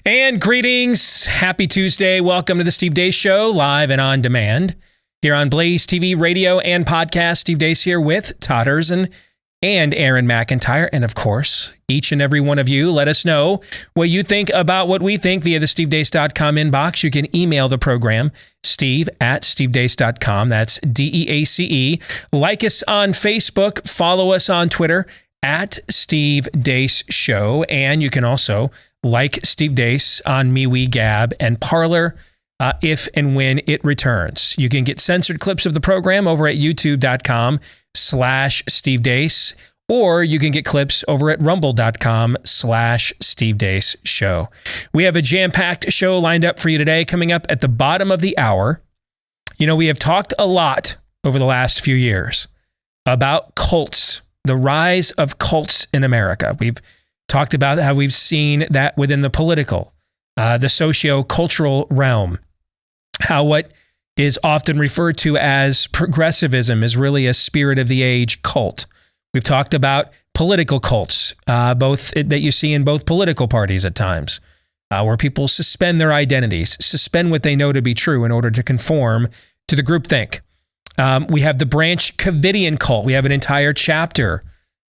And greetings. Happy Tuesday. Welcome to the Steve Deace Show, live and on demand. Here on BlazeTV radio and podcast, Steve Deace here with Todd Erzin and Aaron McIntyre. And of course, each and every one of you, let us know what you think about what we think via the stevedeace.com inbox. You can email the program, steve@stevedeace.com. That's DEACE. Like us on Facebook. Follow us on Twitter at Steve Deace Show. And you can also like Steve Deace on MeWe, Gab, and Parler if and when it returns. You can get censored clips of the program over at youtube.com/Steve Deace, or you can get clips over at rumble.com/Steve Deace Show. We have a jam-packed show lined up for you today. Coming up at the bottom of the hour, we have talked a lot over the last few years about cults, the rise of cults in America. We've talked about how we've seen that within the political, the socio-cultural realm, how what is often referred to as progressivism is really a spirit of the age cult. We've talked about political cults, both that you see in both political parties at times, where people suspend their identities, suspend what they know to be true in order to conform to the groupthink. We have the Branch Covidian cult. We have an entire chapter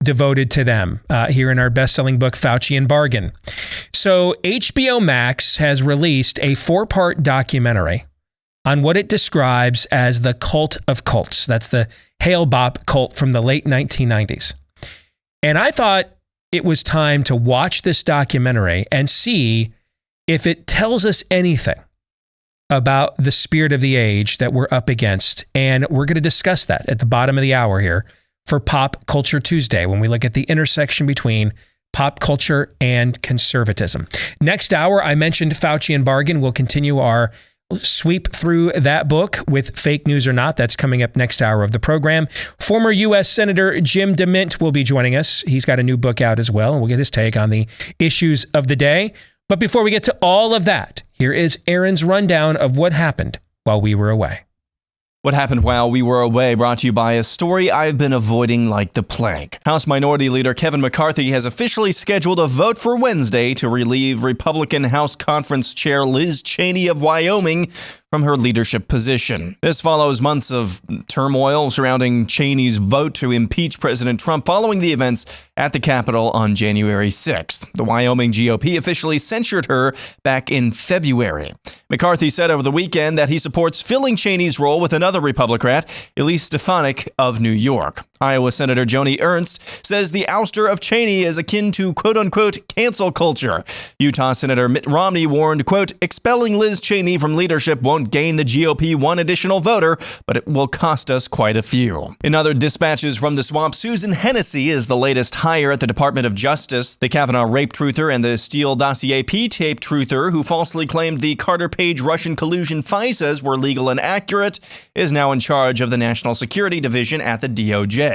devoted to them here in our best-selling book, Faucian Bargain. So HBO Max has released a 4-part documentary on what it describes as the cult of cults. That's the Hale Bopp cult from the late 1990s. And I thought it was time to watch this documentary and see if it tells us anything about the spirit of the age that we're up against. And we're going to discuss that at the bottom of the hour here for Pop Culture Tuesday, when we look at the intersection between pop culture and conservatism. Next hour, I mentioned Faucian Bargain. We'll continue our sweep through that book with Fake News or Not. That's coming up next hour of the program. Former U.S. Senator Jim DeMint will be joining us. He's got a new book out as well, and we'll get his take on the issues of the day. But before we get to all of that, here is Aaron's rundown of what happened while we were away. What happened while we were away, brought to you by a story I've been avoiding like the plague. House Minority Leader Kevin McCarthy has officially scheduled a vote for Wednesday to relieve Republican House Conference Chair Liz Cheney of Wyoming from her leadership position. This follows months of turmoil surrounding Cheney's vote to impeach President Trump following the events at the Capitol on January 6th. The Wyoming GOP officially censured her back in February. McCarthy said over the weekend that he supports filling Cheney's role with another Republican, Elise Stefanik of New York. Iowa Senator Joni Ernst says the ouster of Cheney is akin to quote-unquote cancel culture. Utah Senator Mitt Romney warned, quote, expelling Liz Cheney from leadership won't gain the GOP one additional voter, but it will cost us quite a few. In other dispatches from the swamp, Susan Hennessy is the latest hire at the Department of Justice. The Kavanaugh rape truther and the Steele dossier P-tape truther who falsely claimed the Carter Page Russian collusion FISAs were legal and accurate is now in charge of the National Security Division at the DOJ.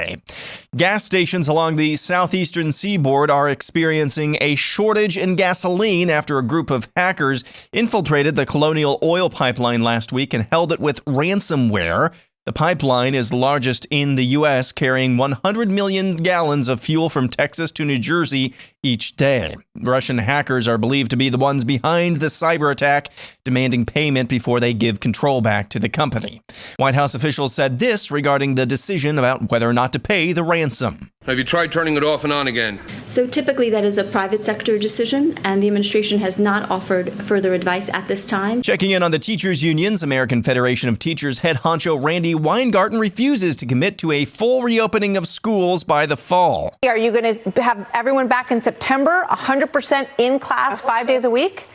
Gas stations along the southeastern seaboard are experiencing a shortage in gasoline after a group of hackers infiltrated the Colonial Oil pipeline last week and held it with ransomware. The pipeline is the largest in the U.S., carrying 100 million gallons of fuel from Texas to New Jersey each day. Russian hackers are believed to be the ones behind the cyber attack, demanding payment before they give control back to the company. White House officials said this regarding the decision about whether or not to pay the ransom. Have you tried turning it off and on again? So typically that is a private sector decision, and the administration has not offered further advice at this time. Checking in on the teachers' unions, American Federation of Teachers head honcho Randy Weingarten refuses to commit to a full reopening of schools by the fall. Are you going to have everyone back in September, 100% in class 5 days a week?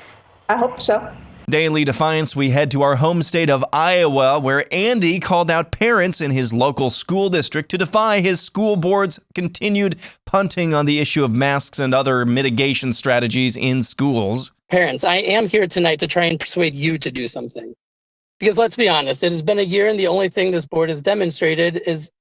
I hope so. Daily defiance, we head to our home state of Iowa, where Andy called out parents in his local school district to defy his school board's continued punting on the issue of masks and other mitigation strategies in schools. Parents, I am here tonight to try and persuade you to do something. Because let's be honest, it has been a year and the only thing this board has demonstrated is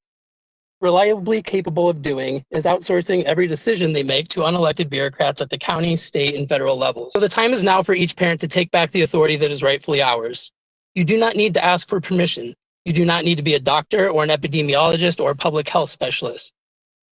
reliably capable of doing is outsourcing every decision they make to unelected bureaucrats at the county, state, and federal levels. So the time is now for each parent to take back the authority that is rightfully ours. You do not need to ask for permission. You do not need to be a doctor or an epidemiologist or a public health specialist.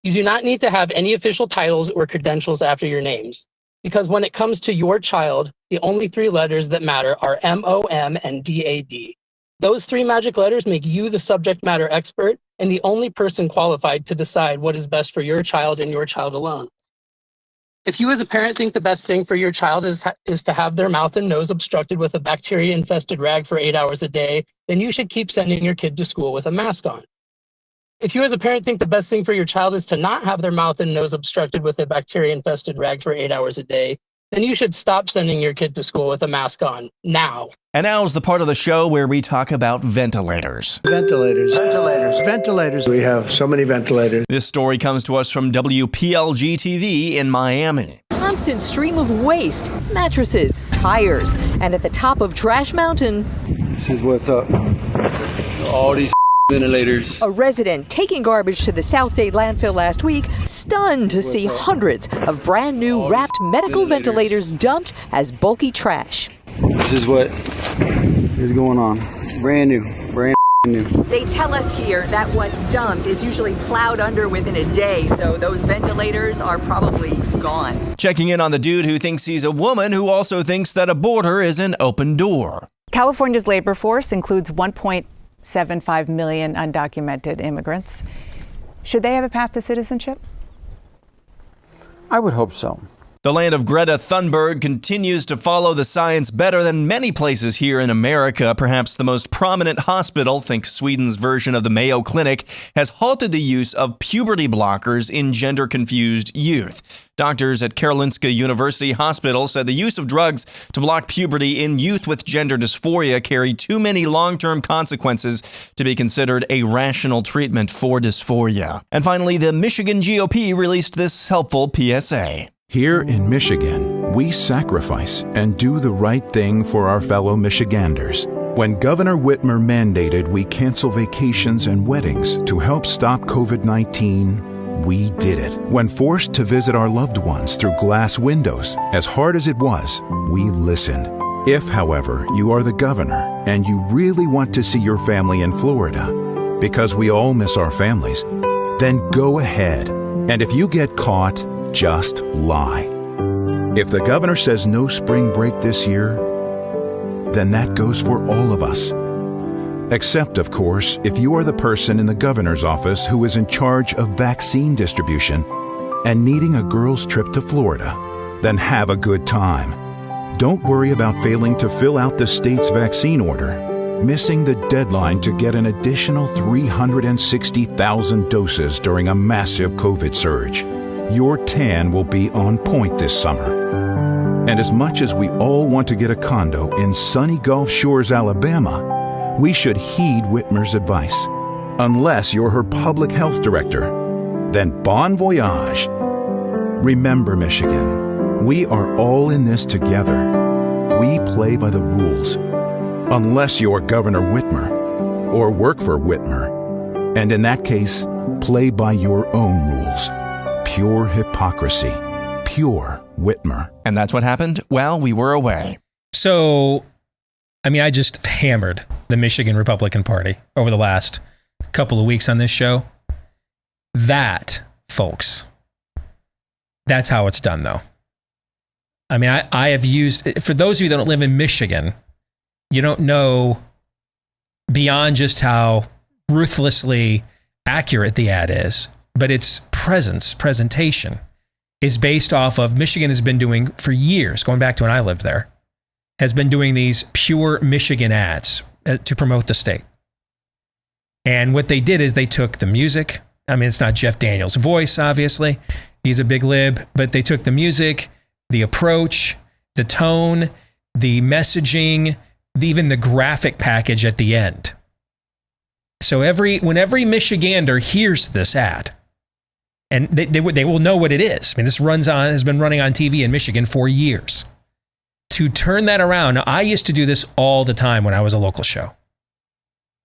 You do not need to have any official titles or credentials after your names. Because when it comes to your child, the only 3 letters that matter are MOM and DAD. Those 3 magic letters make you the subject matter expert and the only person qualified to decide what is best for your child and your child alone. If you as a parent think the best thing for your child is to have their mouth and nose obstructed with a bacteria-infested rag for 8 hours a day, then you should keep sending your kid to school with a mask on. If you as a parent think the best thing for your child is to not have their mouth and nose obstructed with a bacteria-infested rag for 8 hours a day, then you should stop sending your kid to school with a mask on, now. And now is the part of the show where we talk about ventilators. Ventilators. We have so many ventilators. This story comes to us from WPLG TV in Miami. Constant stream of waste, mattresses, tires, and at the top of Trash Mountain, This is what's up. All these ventilators. a resident taking garbage to the Southdale landfill last week, stunned to see hundreds of brand new wrapped medical ventilators dumped as bulky trash. This is what is going on. Brand new. They tell us here that what's dumped is usually plowed under within a day, so those ventilators are probably gone. Checking in on the dude who thinks he's a woman who also thinks that a border is an open door. California's labor force includes 1.75 million undocumented immigrants. Should they have a path to citizenship? I would hope so. The land of Greta Thunberg continues to follow the science better than many places here in America. Perhaps the most prominent hospital, think Sweden's version of the Mayo Clinic, has halted the use of puberty blockers in gender-confused youth. Doctors at Karolinska University Hospital said the use of drugs to block puberty in youth with gender dysphoria carry too many long-term consequences to be considered a rational treatment for dysphoria. And finally, the Michigan GOP released this helpful PSA. Here in Michigan, we sacrifice and do the right thing for our fellow Michiganders. When Governor Whitmer mandated we cancel vacations and weddings to help stop COVID-19, we did it. When forced to visit our loved ones through glass windows, as hard as it was, we listened. If, however, you are the governor and you really want to see your family in Florida, because we all miss our families, then go ahead. And if you get caught, just lie. If the governor says no spring break this year, then that goes for all of us. Except, of course, if you are the person in the governor's office who is in charge of vaccine distribution and needing a girl's trip to Florida, then have a good time. Don't worry about failing to fill out the state's vaccine order, missing the deadline to get an additional 360,000 doses during a massive COVID surge. Your tan will be on point this summer. And as much as we all want to get a condo in sunny Gulf Shores, Alabama, we should heed Whitmer's advice. Unless you're her public health director, then bon voyage. Remember, Michigan, we are all in this together. We play by the rules. Unless you're Governor Whitmer or work for Whitmer. And in that case, play by your own rules. Pure hypocrisy. Pure Whitmer. And that's what happened while we were away. So, I just hammered the Michigan Republican Party over the last couple of weeks on this show. That, folks, that's how it's done, though. I have used, for those of you that don't live in Michigan, you don't know beyond just how ruthlessly accurate the ad is, but its presentation is based off of Michigan has been doing for years, going back to when I lived there, has been doing these pure Michigan ads to promote the state. And what they did is they took the music. It's not Jeff Daniels' voice, obviously. He's a big lib, but they took the music, the approach, the tone, the messaging, even the graphic package at the end. So when every Michigander hears this ad, and they will know what it is. This has been running on TV in Michigan for years. To turn that around, now, I used to do this all the time when I was a local show.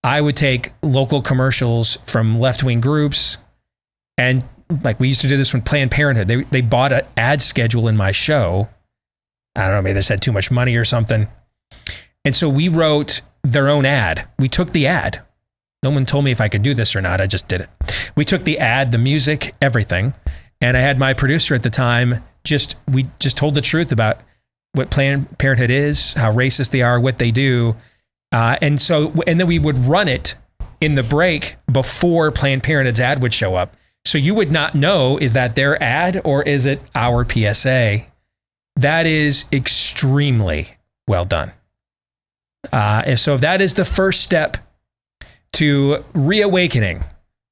I would take local commercials from left-wing groups, and like we used to do this when Planned Parenthood. They bought an ad schedule in my show. I don't know, maybe they just had too much money or something. And so we wrote their own ad. We took the ad. No one told me if I could do this or not. I just did it. We took the ad, the music, everything. And I had my producer at the time we just told the truth about what Planned Parenthood is, how racist they are, what they do. And then we would run it in the break before Planned Parenthood's ad would show up. So you would not know, is that their ad or is it our PSA? That is extremely well done. And so that is the first step to reawakening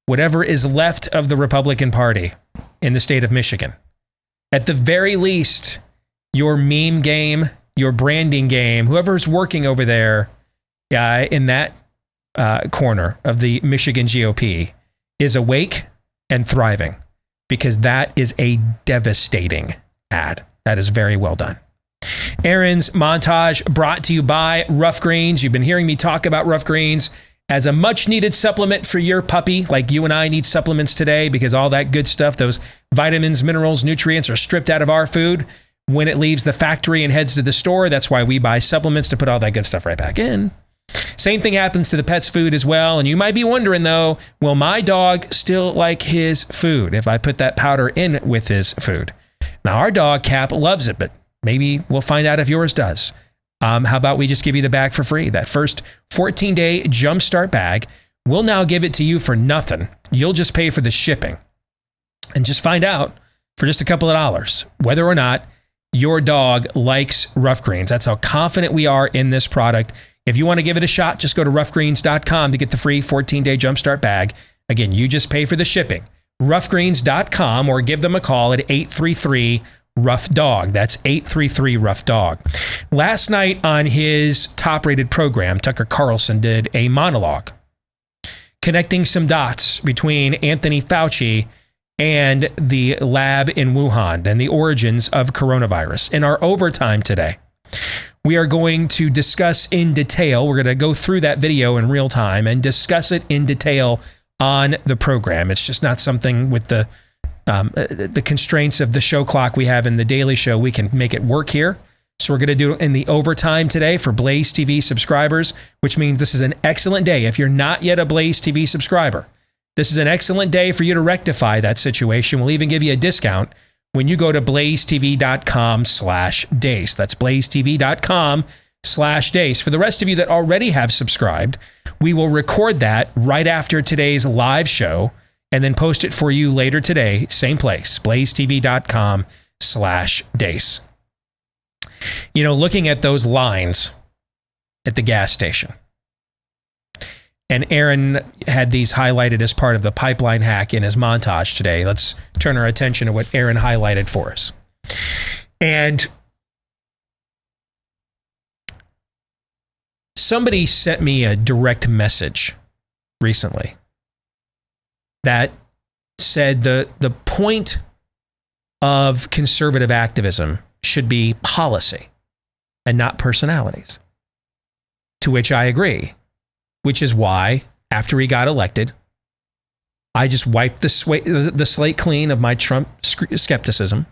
whatever is left of the Republican Party in the state of Michigan. At the very least, your meme game, your branding game, whoever's working over there in that corner of the Michigan GOP is awake and thriving, because that is a devastating ad. That is very well done. Aaron's montage brought to you by Rough Greens. You've been hearing me talk about Rough Greens as a much needed supplement for your puppy, like you and I need supplements today, because all that good stuff, those vitamins, minerals, nutrients are stripped out of our food when it leaves the factory and heads to the store. That's why we buy supplements to put all that good stuff right back in. Same thing happens to the pet's food as well. And you might be wondering though, will my dog still like his food if I put that powder in with his food? Now our dog Cap loves it, but maybe we'll find out if yours does. How about we just give you the bag for free? That first 14-day Jumpstart bag, we'll now give it to you for nothing. You'll just pay for the shipping. And just find out for just a couple of dollars whether or not your dog likes Rough Greens. That's how confident we are in this product. If you want to give it a shot, just go to roughgreens.com to get the free 14-day Jumpstart bag. Again, you just pay for the shipping. Roughgreens.com, or give them a call at 833-ROUGH-DOG. That's 833-ROUGH-DOG. Last night on his top-rated program, Tucker Carlson did a monologue connecting some dots between Anthony Fauci and the lab in Wuhan and the origins of coronavirus. In our overtime today, we are going to discuss in detail. We're going to go through that video in real time and discuss it in detail on the program. It's just not something with the constraints of the show clock we have in the Daily Show. We can make it work here. So we're going to do it in the overtime today for Blaze TV subscribers, which means this is an excellent day. If you're not yet a Blaze TV subscriber, this is an excellent day for you to rectify that situation. We'll even give you a discount when you go to blazetv.com/Deace. That's blazetv.com/Deace. For the rest of you that already have subscribed, we will record that right after today's live show and then post it for you later today. Same place, blazetv.com/Deace. You know, looking at those lines at the gas station, and Aaron had these highlighted as part of the pipeline hack in his montage today. Let's turn our attention to what Aaron highlighted for us. And somebody sent me a direct message recently that said the point of conservative activism should be policy and not personalities. To which I agree. Which is why, after he got elected, I just wiped the slate clean of my Trump skepticism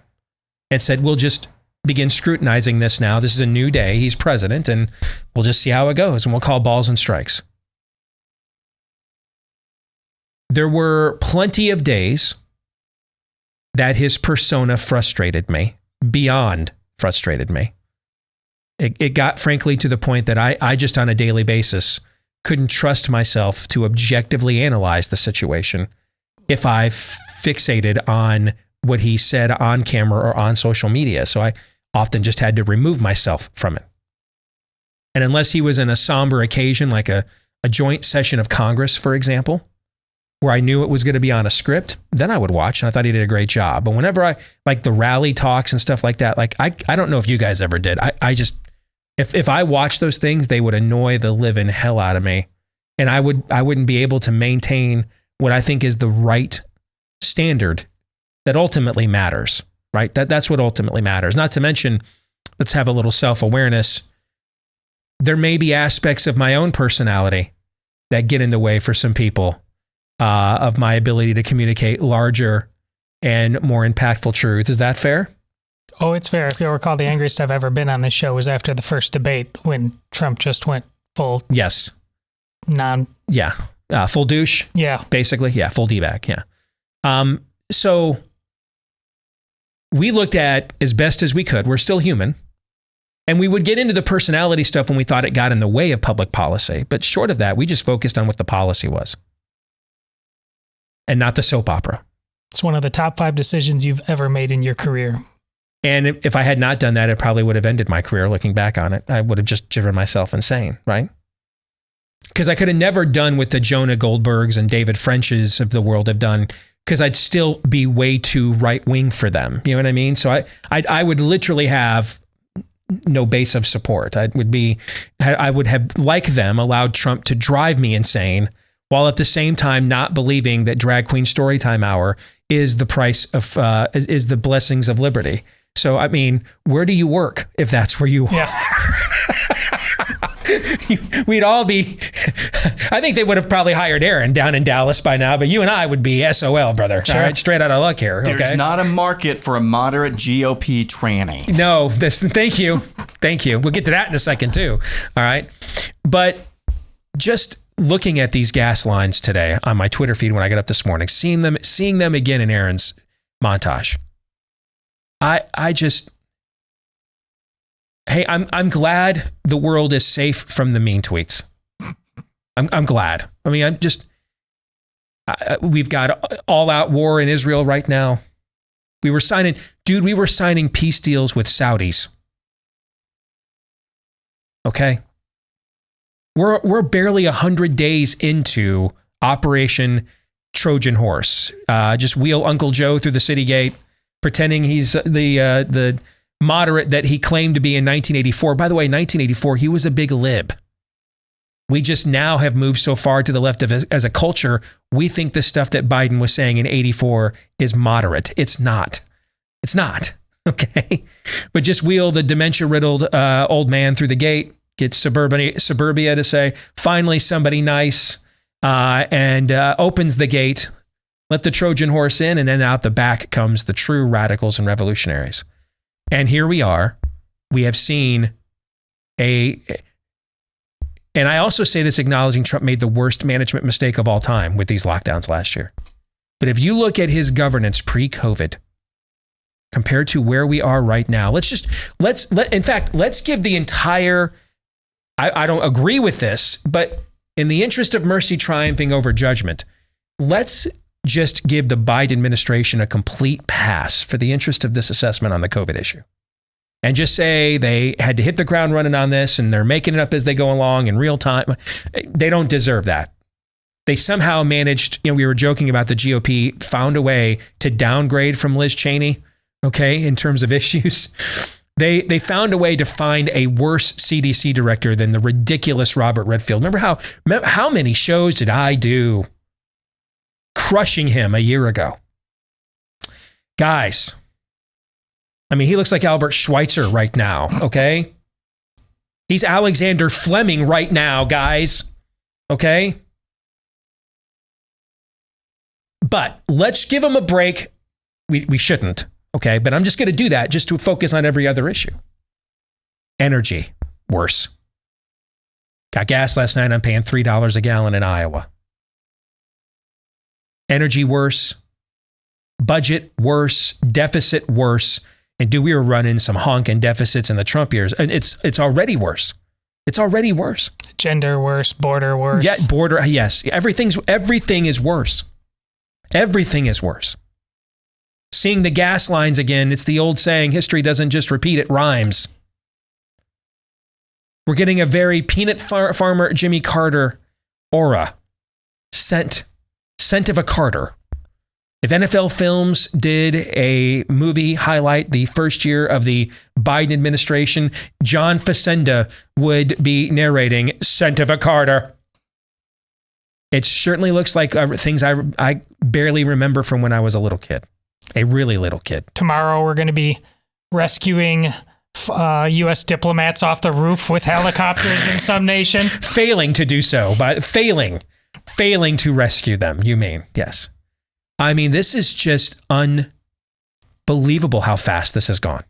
and said, we'll just begin scrutinizing this now. This is a new day. He's president, and we'll just see how it goes, and we'll call balls and strikes. There were plenty of days that his persona frustrated me, beyond frustrated me. It got, frankly, to the point that I just on a daily basis couldn't trust myself to objectively analyze the situation if I fixated on what he said on camera or on social media. So I often just had to remove myself from it. And unless he was in a somber occasion, like a joint session of Congress, for example, where I knew it was going to be on a script, then I would watch, and I thought he did a great job. But whenever I, like the rally talks and stuff like that, like I don't know if you guys ever did. I just, if I watched those things, they would annoy the living hell out of me. And I wouldn't be able to maintain what I think is the right standard that ultimately matters, right? That's what ultimately matters. Not to mention, let's have a little self-awareness. There may be aspects of my own personality that get in the way for some people of my ability to communicate larger and more impactful truth. Is that fair? Oh, it's fair. If you'll recall, the angriest I've ever been on this show was after the first debate when Trump just went full. Yes. Full douche. Yeah. Basically. Yeah. Full D-bag. Yeah. So we looked at as best as we could. We're still human. And we would get into the personality stuff when we thought it got in the way of public policy. But short of that, we just focused on what the policy was and not the soap opera. It's one of the top 5 decisions you've ever made in your career. And if I had not done that, it probably would have ended my career. Looking back on it, I would have just driven myself insane, right? Because I could have never done what the Jonah Goldbergs and David Frenches of the world have done, because I'd still be way too right-wing for them. You know what I mean? So I would literally have no base of support. I would have, like them, allowed Trump to drive me insane, while at the same time not believing that Drag Queen Storytime Hour is the price of, is the blessings of liberty. So, I mean, where do you work if that's where you are? We'd all be, I think they would have probably hired Aaron down in Dallas by now, but you and I would be SOL, brother. Sure. All right, straight out of luck here. There's not a market for a moderate GOP tranny. No, thank you. Thank you. We'll get to that in a second too. All right. But just looking at these gas lines today on my Twitter feed when I got up this morning, seeing them again in Aaron's montage, I just, hey, I'm glad the world is safe from the mean tweets. I'm glad. I mean, we've got all out war in Israel right now. We were signing peace deals with Saudis. Okay. We're barely 100 days into Operation Trojan Horse. Just wheel Uncle Joe through the city gate, pretending he's the moderate that he claimed to be in 1984. By the way, 1984, he was a big lib. We just now have moved so far to the left of as a culture, we think the stuff that Biden was saying in 84 is moderate. It's not. It's not. Okay. But just wheel the dementia-riddled old man through the gate, get suburbia to say, finally somebody nice, and opens the gate, let the Trojan horse in, and then out the back comes the true radicals and revolutionaries. And here we are. We have seen and I also say this acknowledging Trump made the worst management mistake of all time with these lockdowns last year. But if you look at his governance pre-COVID compared to where we are right now, let's give the entire, I don't agree with this, but in the interest of mercy triumphing over judgment, let's just give the Biden administration a complete pass for the interest of this assessment on the COVID issue. And just say they had to hit the ground running on this and they're making it up as they go along in real time. They don't deserve that. They somehow managed, we were joking about the GOP found a way to downgrade from Liz Cheney, okay, in terms of issues. They found a way to find a worse CDC director than the ridiculous Robert Redfield. Remember how many shows did I do crushing him a year ago? Guys, I mean, he looks like Albert Schweitzer right now, okay? He's Alexander Fleming right now, guys, okay? But let's give him a break. We shouldn't, okay? But I'm just going to do that just to focus on every other issue. Energy, worse. Got gas last night, I'm paying $3 a gallon in Iowa. Energy, worse. Budget, worse. Deficit, worse. And we were running some honking deficits in the Trump years. And it's already worse. It's already worse. Gender worse, border worse. Yeah, border, yes. Everything is worse. Everything is worse. Seeing the gas lines again, it's the old saying, history doesn't just repeat, it rhymes. We're getting a very peanut farmer Jimmy Carter aura. Scent of a Carter. If NFL Films did a movie highlight the first year of the Biden administration, John Facenda would be narrating Scent of a Carter. It certainly looks like things I barely remember from when I was a little kid, a really little kid. Tomorrow we're going to be rescuing U.S. diplomats off the roof with helicopters in some nation. Failing to do so, but failing to rescue them, you mean, yes. I mean, this is just unbelievable how fast this has gone.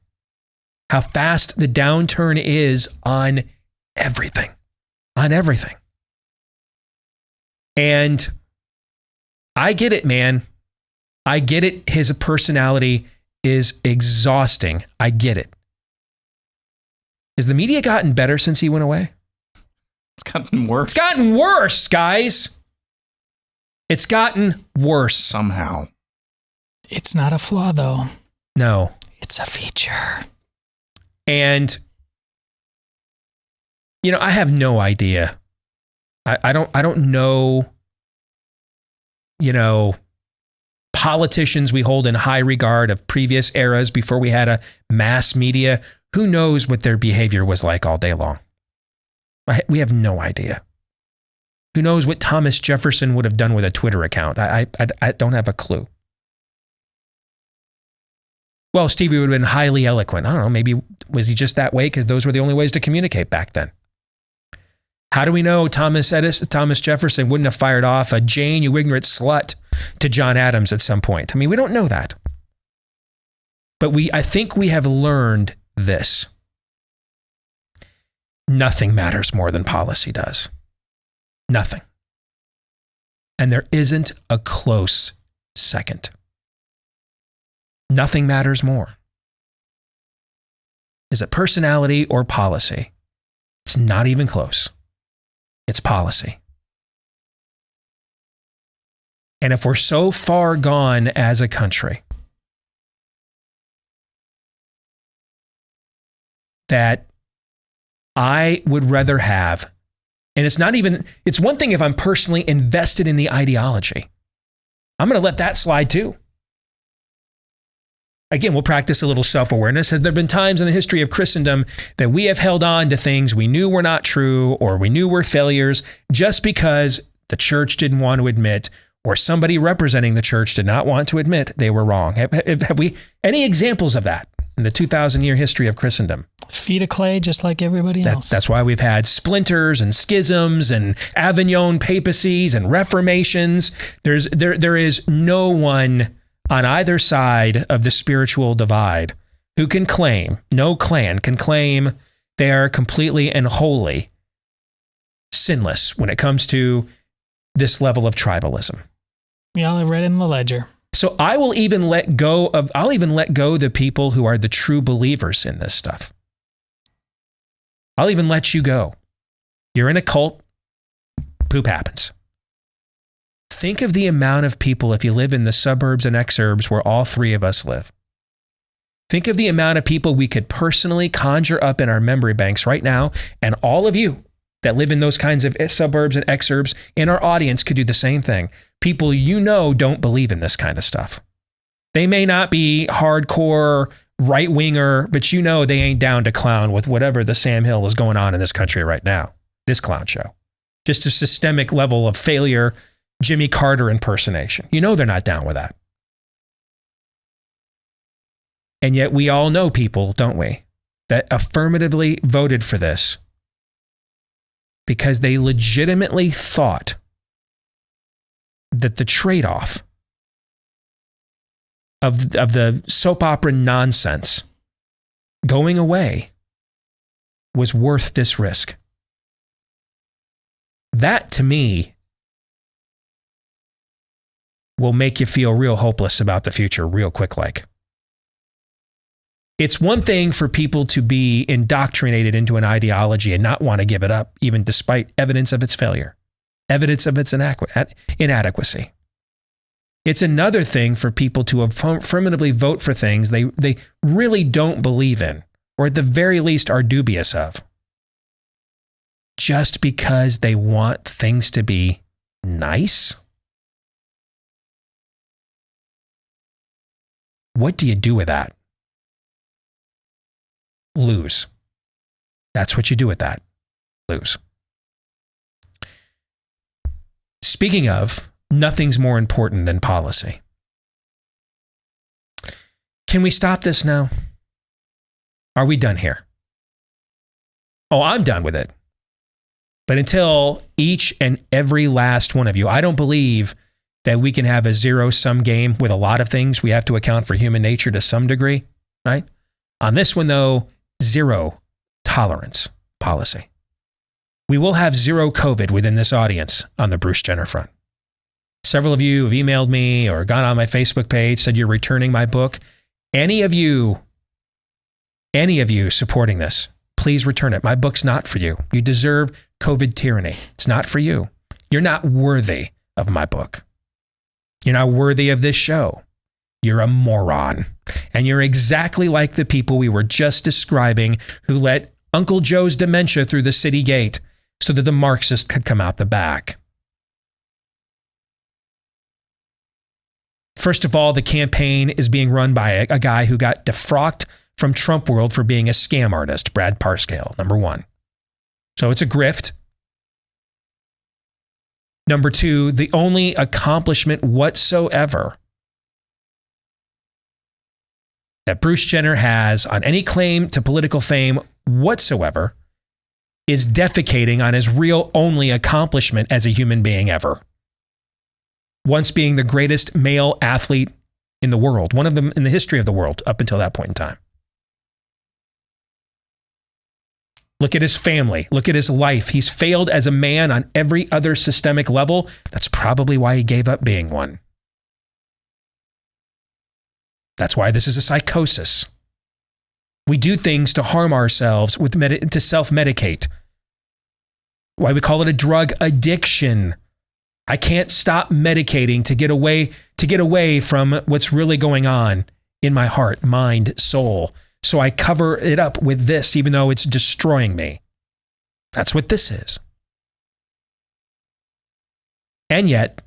How fast the downturn is on everything. On everything. And I get it, man. I get it. His personality is exhausting. I get it. Has the media gotten better since he went away? It's gotten worse. It's gotten worse, guys. It's gotten worse. Somehow. It's not a flaw, though. No. It's a feature. And, you know, I have no idea. I don't know, you know, politicians we hold in high regard of previous eras before we had a mass media. Who knows what their behavior was like all day long? We have no idea. Who knows what Thomas Jefferson would have done with a Twitter account? I don't have a clue. Well, Stevie would have been highly eloquent. I don't know, maybe was he just that way because those were the only ways to communicate back then? How do we know Thomas Jefferson wouldn't have fired off a Jane, you ignorant slut, to John Adams at some point? I mean, we don't know that. But I think we have learned this. Nothing matters more than policy does. Nothing. And there isn't a close second. Nothing matters more. Is it personality or policy? It's not even close. It's policy. And if we're so far gone as a country that I would rather have, and it's one thing if I'm personally invested in the ideology. I'm going to let that slide too. Again, we'll practice a little self-awareness. Has there been times in the history of Christendom that we have held on to things we knew were not true or we knew were failures just because the church didn't want to admit or somebody representing the church did not want to admit they were wrong? Have we any examples of that in the 2,000-year history of Christendom? Feet of clay, just like everybody else. That's why we've had splinters and schisms and Avignon papacies and reformations. There is no one on either side of the spiritual divide who can claim, no clan can claim they are completely and wholly sinless when it comes to this level of tribalism. Yeah, I read in the ledger. So I'll even let go the people who are the true believers in this stuff. I'll even let you go. You're in a cult, poop happens. Think of the amount of people, if you live in the suburbs and exurbs where all three of us live. Think of the amount of people we could personally conjure up in our memory banks right now, and all of you that live in those kinds of suburbs and exurbs in our audience could do the same thing. People you know don't believe in this kind of stuff. They may not be hardcore right-winger, but you know they ain't down to clown with whatever the Sam Hill is going on in this country right now. This clown show. Just a systemic level of failure, Jimmy Carter impersonation. You know they're not down with that. And yet we all know people, don't we, that affirmatively voted for this because they legitimately thought that the trade-off of the soap opera nonsense going away was worth this risk. That, to me, will make you feel real hopeless about the future real quick like. It's one thing for people to be indoctrinated into an ideology and not want to give it up, even despite evidence of its failure, evidence of its inadequacy. It's another thing for people to affirmatively vote for things they really don't believe in, or at the very least are dubious of, just because they want things to be nice. What do you do with that? Lose. That's what you do with that. Lose. Speaking of, nothing's more important than policy. Can we stop this now? Are we done here? Oh, I'm done with it. But until each and every last one of you, I don't believe that we can have a zero-sum game with a lot of things. We have to account for human nature to some degree, right? On this one, though, zero tolerance policy. We will have zero COVID within this audience on the Bruce Jenner front. Several of you have emailed me or gone on my Facebook page, said you're returning my book. Any of you supporting this, please return it. My book's not for you. You deserve COVID tyranny. It's not for you. You're not worthy of my book. You're not worthy of this show. You're a moron. And you're exactly like the people we were just describing who let Uncle Joe's dementia through the city gate so that the Marxist could come out the back. First of all, the campaign is being run by a guy who got defrocked from Trump World for being a scam artist, Brad Parscale, number one. So it's a grift. Number two, the only accomplishment whatsoever that Bruce Jenner has on any claim to political fame whatsoever is defecating on his real only accomplishment as a human being ever. Once being the greatest male athlete in the world, one of them in the history of the world up until that point in time. Look at his family. Look at his life. He's failed as a man on every other systemic level. That's probably why he gave up being one. That's why this is a psychosis. We do things to harm ourselves to self-medicate. Why we call it a drug addiction. I can't stop medicating to get away from what's really going on in my heart, mind, soul. So I cover it up with this, even though it's destroying me. That's what this is. And yet,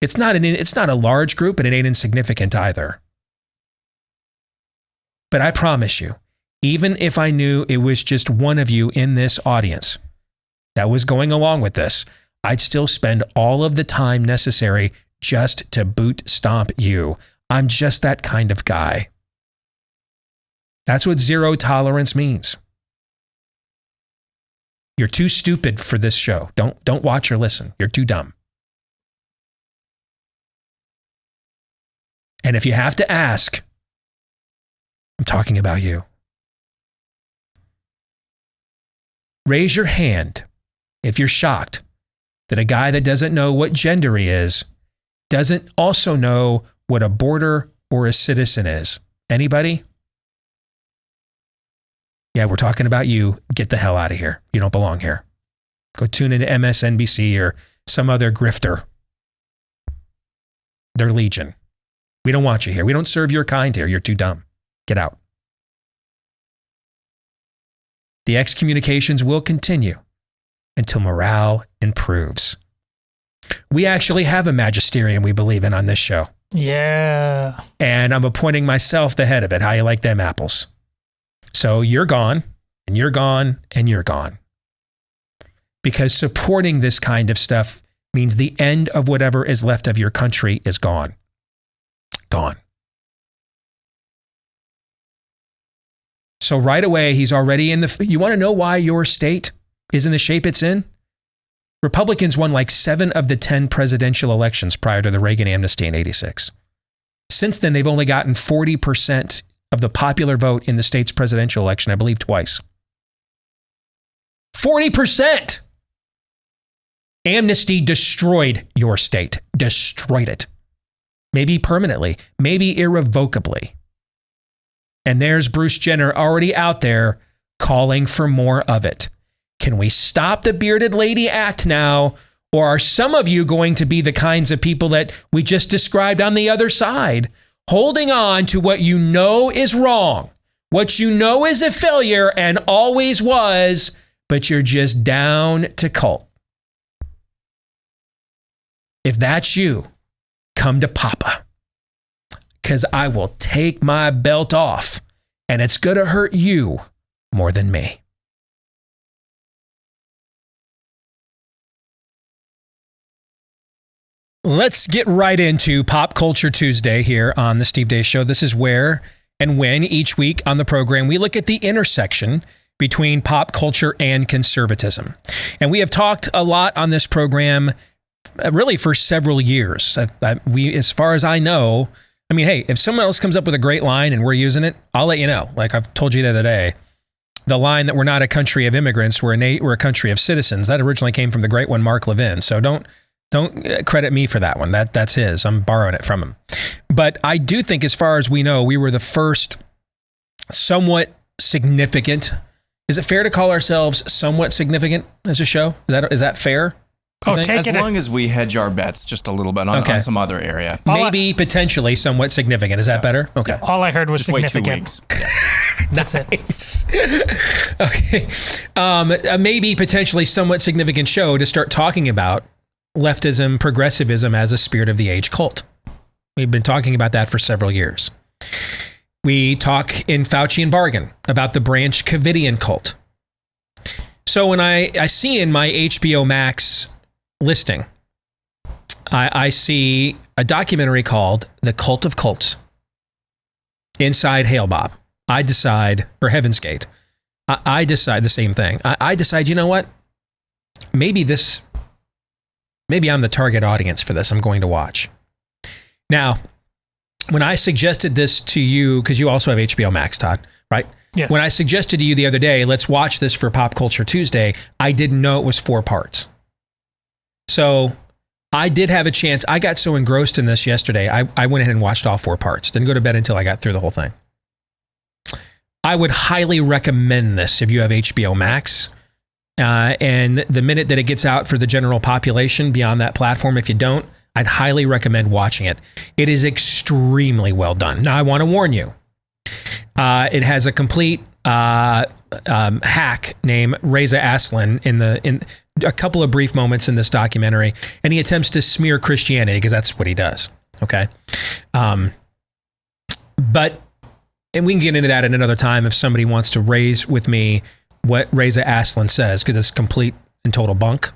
it's not a large group, and it ain't insignificant either. But I promise you, even if I knew it was just one of you in this audience that was going along with this, I'd still spend all of the time necessary just to boot stomp you. I'm just that kind of guy. That's what zero tolerance means. You're too stupid for this show. Don't watch or listen. You're too dumb. And if you have to ask, I'm talking about you. Raise your hand if you're shocked that a guy that doesn't know what gender he is doesn't also know what a border or a citizen is. Anybody? Yeah, we're talking about you. Get the hell out of here. You don't belong here. Go tune into MSNBC or some other grifter. They're legion. We don't want you here. We don't serve your kind here. You're too dumb. Get out. The excommunications will continue until morale improves. We actually have a magisterium we believe in on this show. Yeah. And I'm appointing myself the head of it. How you like them apples? So you're gone, and you're gone, and you're gone. Because supporting this kind of stuff means the end of whatever is left of your country is gone. Gone. So right away, he's already in the... You want to know why your state is in the shape it's in? Republicans won like 7 of the 10 presidential elections prior to the Reagan amnesty in '86. Since then, they've only gotten 40% of the popular vote in the state's presidential election, I believe twice. 40%! Amnesty destroyed your state. Destroyed it. Maybe permanently, maybe irrevocably. And there's Bruce Jenner already out there calling for more of it. Can we stop the Bearded Lady Act now? Or are some of you going to be the kinds of people that we just described on the other side, holding on to what you know is wrong, what you know is a failure and always was, but you're just down to cult? If that's you, come to Papa, because I will take my belt off, and it's going to hurt you more than me. Let's get right into Pop Culture Tuesday here on the Steve Deace Show. This is where and when each week on the program we look at the intersection between pop culture and conservatism. And we have talked a lot on this program really for several years. We, as far as I know, I mean, hey, if someone else comes up with a great line and we're using it, I'll let you know. Like I've told you the other day, the line that we're not a country of immigrants, we're a country of citizens, that originally came from the great one, Mark Levin. So don't credit me for that one. That's his. I'm borrowing it from him. But I do think, as far as we know, we were the first somewhat significant. Is it fair to call ourselves somewhat significant as a show? Is that fair? As long as we hedge our bets just a little bit on some other area. Maybe potentially somewhat significant. Is that better? Okay. All I heard was just wait significant. 2 weeks. That's it. Okay. Maybe potentially somewhat significant show to start talking about leftism, progressivism as a spirit of the age cult. We've been talking about that for several years. We talk in Faucian Bargain about the Branch Covidian cult. So when I see in my HBO Max listing, I see a documentary called The Cult of Cults. Inside Hail Bob, I decide, or Heaven's Gate, I decide the same thing. I decide, you know what? Maybe I'm the target audience for this. I'm going to watch. Now, when I suggested this to you, because you also have HBO Max, Todd, right? Yes. When I suggested to you the other day, let's watch this for Pop Culture Tuesday, I didn't know it was 4 parts. So I did have a chance. I got so engrossed in this yesterday, I went ahead and watched all 4 parts. Didn't go to bed until I got through the whole thing. I would highly recommend this if you have HBO Max. And the minute that it gets out for the general population beyond that platform, if you don't, I'd highly recommend watching it. It is extremely well done. Now, I want to warn you. It has a complete hack named Reza Aslan in a couple of brief moments in this documentary, and he attempts to smear Christianity because that's what he does. Okay, and we can get into that at another time if somebody wants to raise with me what Reza Aslan says, because it's complete and total bunk.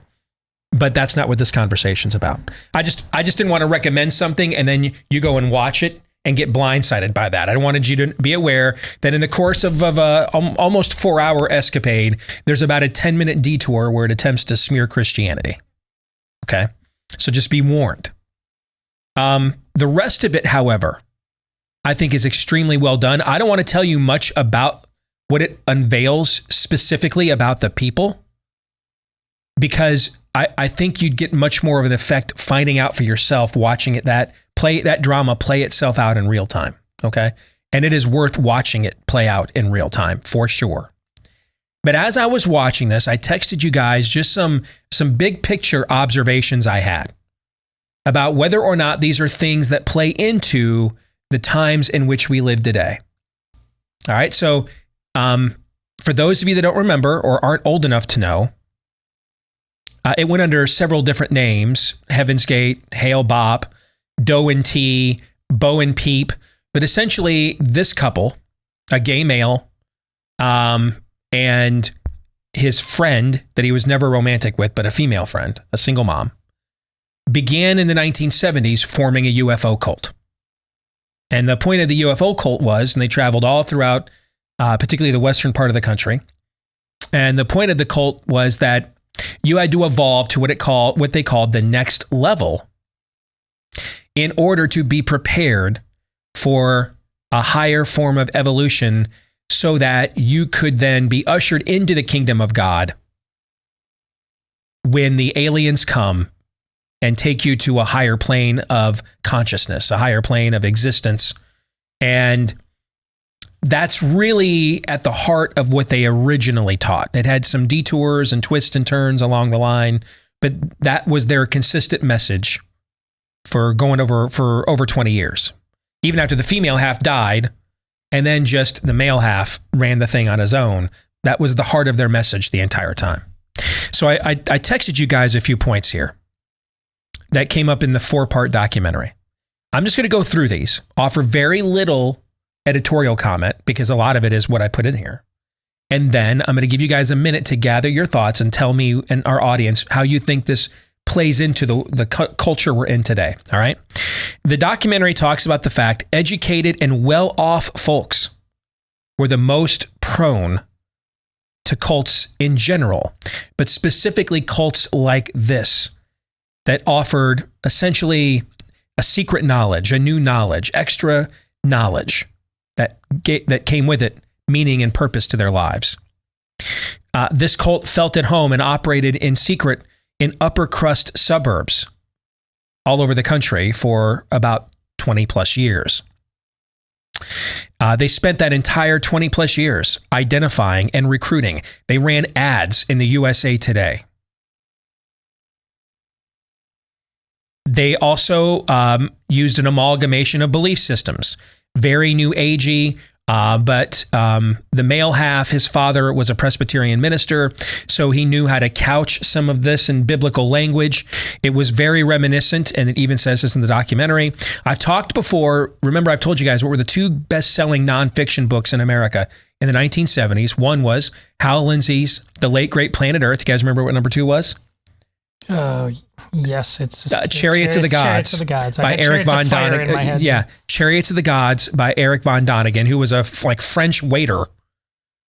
But that's not what this conversation's about. I just didn't want to recommend something and then you go and watch it and get blindsided by that. I wanted you to be aware that in the course of a almost 4-hour escapade, there's about a 10-minute detour where it attempts to smear Christianity. Okay? So just be warned. The rest of it, however, I think is extremely well done. I don't want to tell you much about what it unveils specifically about the people, because I think you'd get much more of an effect finding out for yourself, watching it, that drama play itself out in real time. Okay. And it is worth watching it play out in real time for sure. But as I was watching this, I texted you guys just some big picture observations I had about whether or not these are things that play into the times in which we live today. All right. So, for those of you that don't remember or aren't old enough to know, it went under several different names: Heaven's Gate, Hail Bop, Doe and T, Bo and Peep. But essentially, this couple, a gay male, and his friend that he was never romantic with, but a female friend, a single mom, began in the 1970s forming a UFO cult. And the point of the UFO cult was, and they traveled all throughout, particularly the western part of the country. And the point of the cult was that you had to evolve to what they called the next level in order to be prepared for a higher form of evolution, so that you could then be ushered into the kingdom of God when the aliens come and take you to a higher plane of consciousness, a higher plane of existence. And that's really at the heart of what they originally taught. It had some detours and twists and turns along the line, but that was their consistent message for over 20 years. Even after the female half died, and then just the male half ran the thing on his own, that was the heart of their message the entire time. So I texted you guys a few points here that came up in the 4-part documentary. I'm just going to go through these, offer very little editorial comment because a lot of it is what I put in here. And then I'm going to give you guys a minute to gather your thoughts and tell me and our audience how you think this plays into the culture we're in today. All right. The documentary talks about the fact educated and well-off folks were the most prone to cults in general, but specifically cults like this that offered essentially a secret knowledge, a new knowledge, extra knowledge that came with it, meaning and purpose to their lives. This cult felt at home and operated in secret in upper crust suburbs all over the country for about 20 plus years. They spent that entire 20 plus years identifying and recruiting. They ran ads in the USA Today. They also used an amalgamation of belief systems. Very new agey, but the male half, his father was a Presbyterian minister, so he knew how to couch some of this in biblical language. It was very reminiscent, and it even says this in the documentary. I've talked before, remember I've told you guys what were the two best-selling nonfiction books in America in the 1970s. One was Hal Lindsey's The Late Great Planet Earth. You guys remember what number 2 was? Yes, it's Chariots of the Gods by Eric von Däniken. Yeah, Chariots of the Gods by Eric von Däniken, who was a French waiter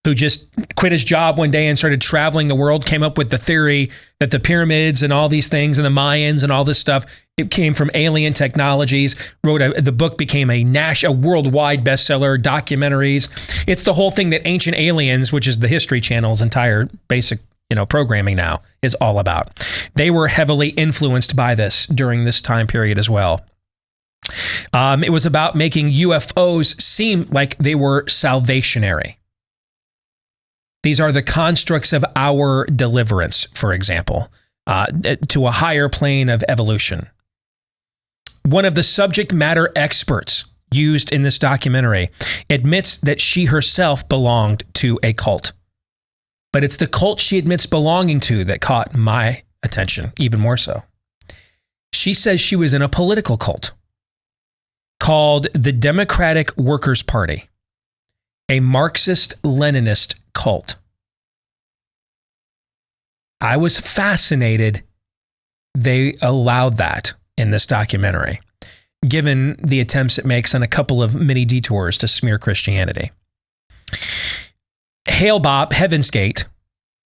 who just quit his job one day and started traveling the world, came up with the theory that the pyramids and all these things and the Mayans and all this stuff, it came from alien technologies. The book became a worldwide bestseller, documentaries. It's the whole thing that Ancient Aliens, which is the History Channel's entire basic programming now, is all about. They were heavily influenced by this during this time period as well. It was about making UFOs seem like they were salvationary. These are the constructs of our deliverance, for example, to a higher plane of evolution. One of the subject matter experts used in this documentary admits that she herself belonged to a cult. But it's the cult she admits belonging to that caught my attention, even more so. She says she was in a political cult called the Democratic Workers' Party, a Marxist-Leninist cult. I was fascinated they allowed that in this documentary, given the attempts it makes on a couple of mini detours to smear Christianity. Hail Bob, Heaven's Gate,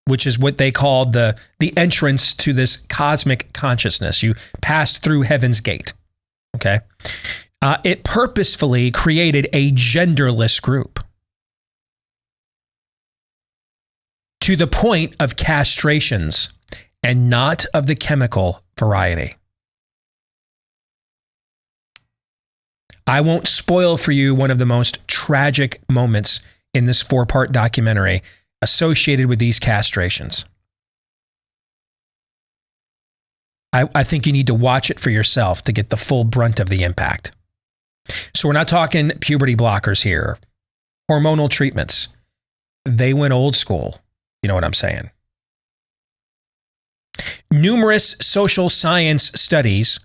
which is what they called the entrance to this cosmic consciousness. You passed through Heaven's Gate, okay? It purposefully created a genderless group to the point of castrations and not of the chemical variety. I won't spoil for you one of the most tragic moments in this 4-part documentary associated with these castrations. I think you need to watch it for yourself to get the full brunt of the impact. So we're not talking puberty blockers here. Hormonal treatments. They went old school. You know what I'm saying? Numerous social science studies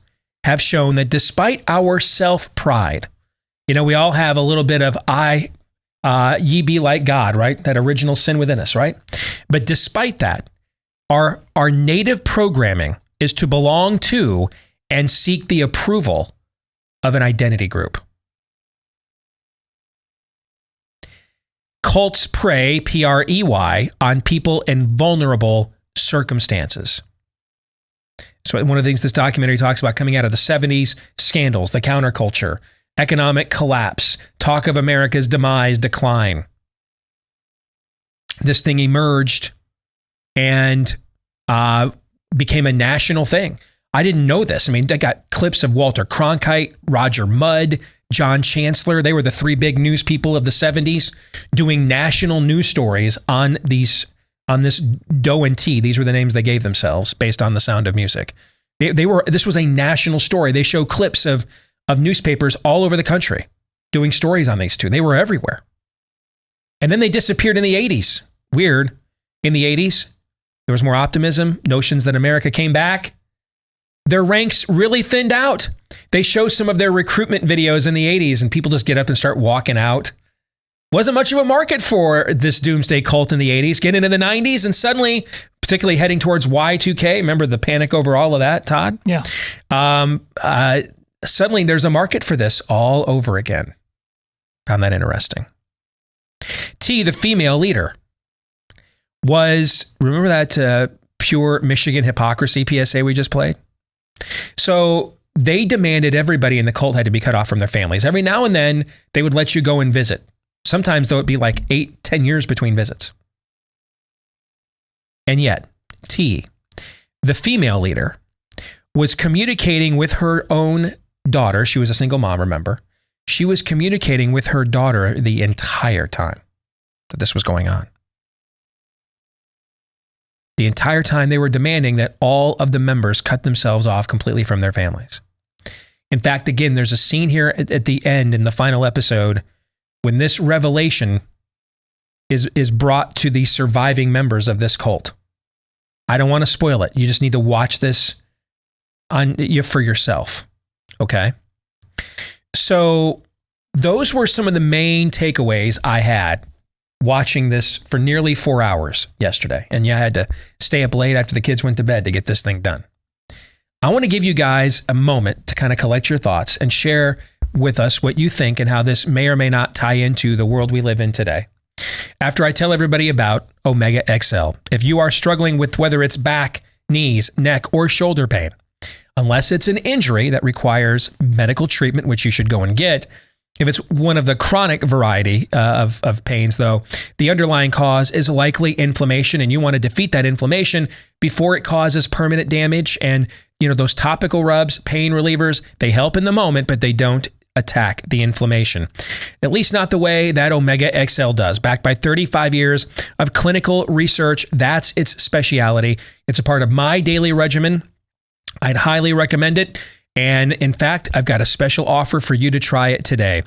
have shown that despite our self-pride, we all have a little bit of ye be like God, right? That original sin within us, right? But despite that, our native programming is to belong to and seek the approval of an identity group. Cults prey, P-R-E-Y, on people in vulnerable circumstances. So one of the things this documentary talks about coming out of the 70s, scandals, the counterculture, economic collapse, talk of America's demise, decline. This thing emerged and became a national thing. I didn't know this. I mean, they got clips of Walter Cronkite, Roger Mudd, John Chancellor. They were the 3 big news people of the 70s doing national news stories on this Doe and T. These were the names they gave themselves based on The Sound of Music. This was a national story. They show clips of newspapers all over the country doing stories on these two. They were everywhere. And then they disappeared in the 80s. Weird. In the 80s, there was more optimism, notions that America came back. Their ranks really thinned out. They show some of their recruitment videos in the 80s and people just get up and start walking out. Wasn't much of a market for this doomsday cult in the 80s. Get into the 90s and suddenly, particularly heading towards Y2K, remember the panic over all of that, Todd? Yeah. Suddenly there's a market for this all over again. Found that interesting. T, the female leader, remember that pure Michigan hypocrisy PSA we just played? So they demanded everybody in the cult had to be cut off from their families. Every now and then they would let you go and visit. Sometimes though it'd be like 8-10 years between visits. And yet, T, the female leader, was communicating with her own daughter, she was a single mom, remember, she was communicating with her daughter the entire time that this was going on. The entire time they were demanding that all of the members cut themselves off completely from their families. In fact, again, there's a scene here at the end in the final episode when this revelation is brought to the surviving members of this cult. I don't want to spoil it. You just need to watch this for yourself. Okay? So those were some of the main takeaways I had watching this for nearly 4 hours yesterday. And yeah, I had to stay up late after the kids went to bed to get this thing done. I want to give you guys a moment to kind of collect your thoughts and share with us what you think and how this may or may not tie into the world we live in today. After I tell everybody about Omega XL, if you are struggling with whether it's back, knees, neck, or shoulder pain, unless it's an injury that requires medical treatment, which you should go and get, if it's one of the chronic variety of pains, though, the underlying cause is likely inflammation, and you want to defeat that inflammation before it causes permanent damage. And, those topical rubs, pain relievers, they help in the moment, but they don't attack the inflammation. At least not the way that Omega XL does. Backed by 35 years of clinical research, that's its speciality. It's a part of my daily regimen. I'd highly recommend it. And in fact, I've got a special offer for you to try it today.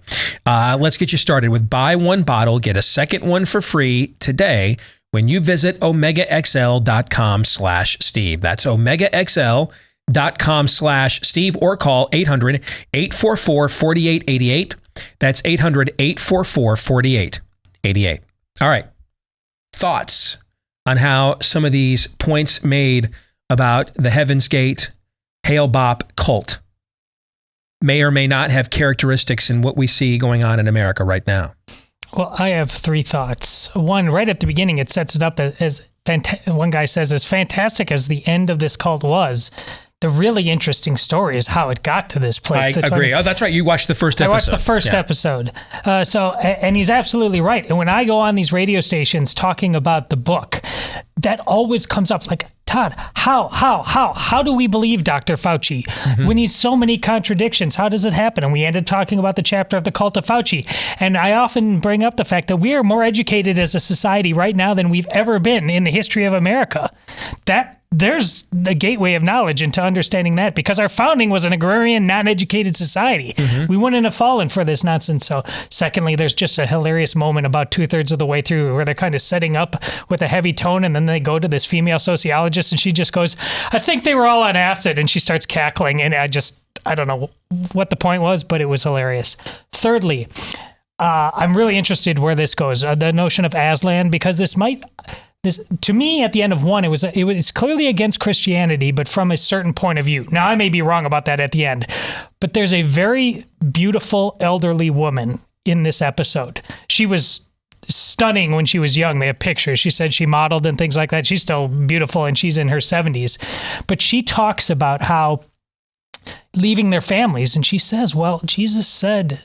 Let's get you started with buy one bottle, get a second one for free today when you visit omegaxl.com/Steve. That's omegaxl.com/Steve or call 800-844-4888. That's 800-844-4888. All right. Thoughts on how some of these points made about the Heaven's Gate Hail Bop cult may or may not have characteristics in what we see going on in America right now? Well, I have three thoughts. One, right at the beginning, it sets it up as one guy says, as fantastic as the end of this cult was, the really interesting story is how it got to this place. I agree. Oh, that's right. You watched the first episode. I watched the first episode. And he's absolutely right. And when I go on these radio stations talking about the book, that always comes up like, Todd, how do we believe Dr. Fauci when he's so many contradictions? How does it happen? And we ended talking about the chapter of the cult of Fauci. And I often bring up the fact that we are more educated as a society right now than we've ever been in the history of America. There's the gateway of knowledge into understanding that, because our founding was an agrarian, non-educated society. We wouldn't have fallen for this nonsense. So secondly, there's just a hilarious moment about 2/3 of the way through where they're kind of setting up with a heavy tone, and then they go to this female sociologist and she just goes, I think they were all on acid, and she starts cackling, and I don't know what the point was, but it was hilarious. Thirdly, I'm really interested where this goes, the notion of Aslan, because this, to me, at the end of one, it's clearly against Christianity, but from a certain point of view. Now, I may be wrong about that at the end, but there's a very beautiful elderly woman in this episode. She was stunning when she was young. They have pictures. She said she modeled and things like that. She's still beautiful, and she's in her 70s. But she talks about how leaving their families, and she says, well, Jesus said...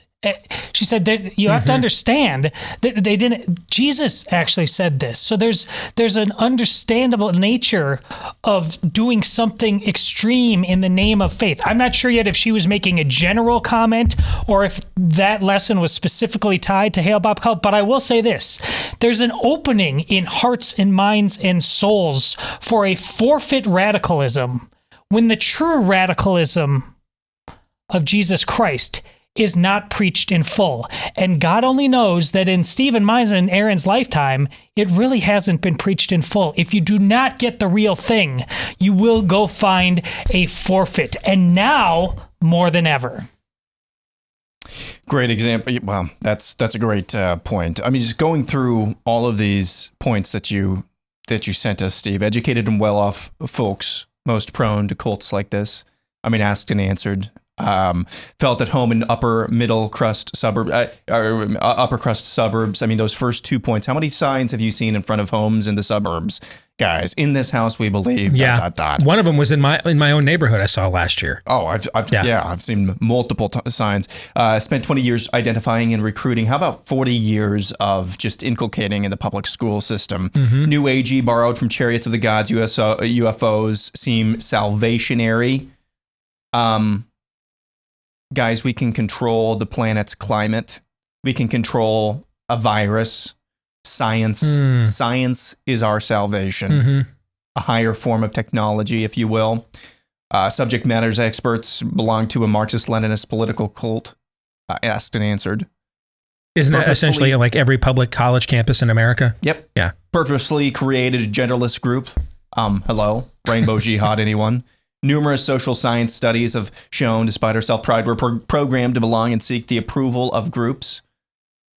She said that you have to understand that they didn't. Jesus actually said this. So there's an understandable nature of doing something extreme in the name of faith. I'm not sure yet if she was making a general comment or if that lesson was specifically tied to Hail Bob Cult. But I will say this: there's an opening in hearts and minds and souls for a forfeit radicalism when the true radicalism of Jesus Christ is not preached in full. And God only knows that in Stephen Meisen and Aaron's lifetime, it really hasn't been preached in full. If you do not get the real thing, you will go find a forfeit. And now, more than ever. Great example. Well, that's a great point. I mean, just going through all of these points that you sent us, Steve, educated and well-off folks, most prone to cults like this. I mean, asked and answered. Felt at home in upper crust suburbs. I mean, those first 2 points. How many signs have you seen in front of homes in the suburbs, guys? In this house, we believe. Yeah. ... One of them was in my own neighborhood. I saw last year. Oh, I've seen multiple signs. Spent 20 years identifying and recruiting. How about 40 years of just inculcating in the public school system? New agey, borrowed from Chariots of the Gods. UFOs seem salvationary. guys, we can control the planet's climate. We can control a virus. Science. Science is our salvation. A higher form of technology, if you will. Subject matters experts belong to a Marxist-Leninist political cult. Asked and answered. Isn't that essentially like every public college campus in America? Yep. Yeah. Purposely created a genderless group. Hello, Rainbow Jihad, anyone? Numerous social science studies have shown, despite our self-pride, we're programmed to belong and seek the approval of groups.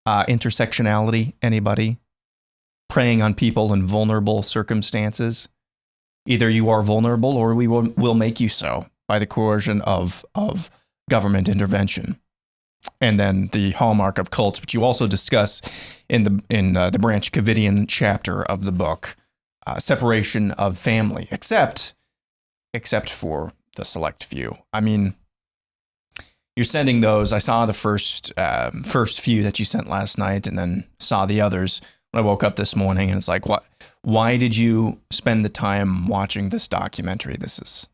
Intersectionality, anybody? Preying on people in vulnerable circumstances. Either you are vulnerable or we will make you so by the coercion of government intervention. And then the hallmark of cults, which you also discuss in the Branch Covidian chapter of the book, separation of family, except for the select few. I mean, you're sending those. I saw the first few that you sent last night, and then saw the others when I woke up this morning. And it's like, what? Why did you spend the time watching this documentary? This is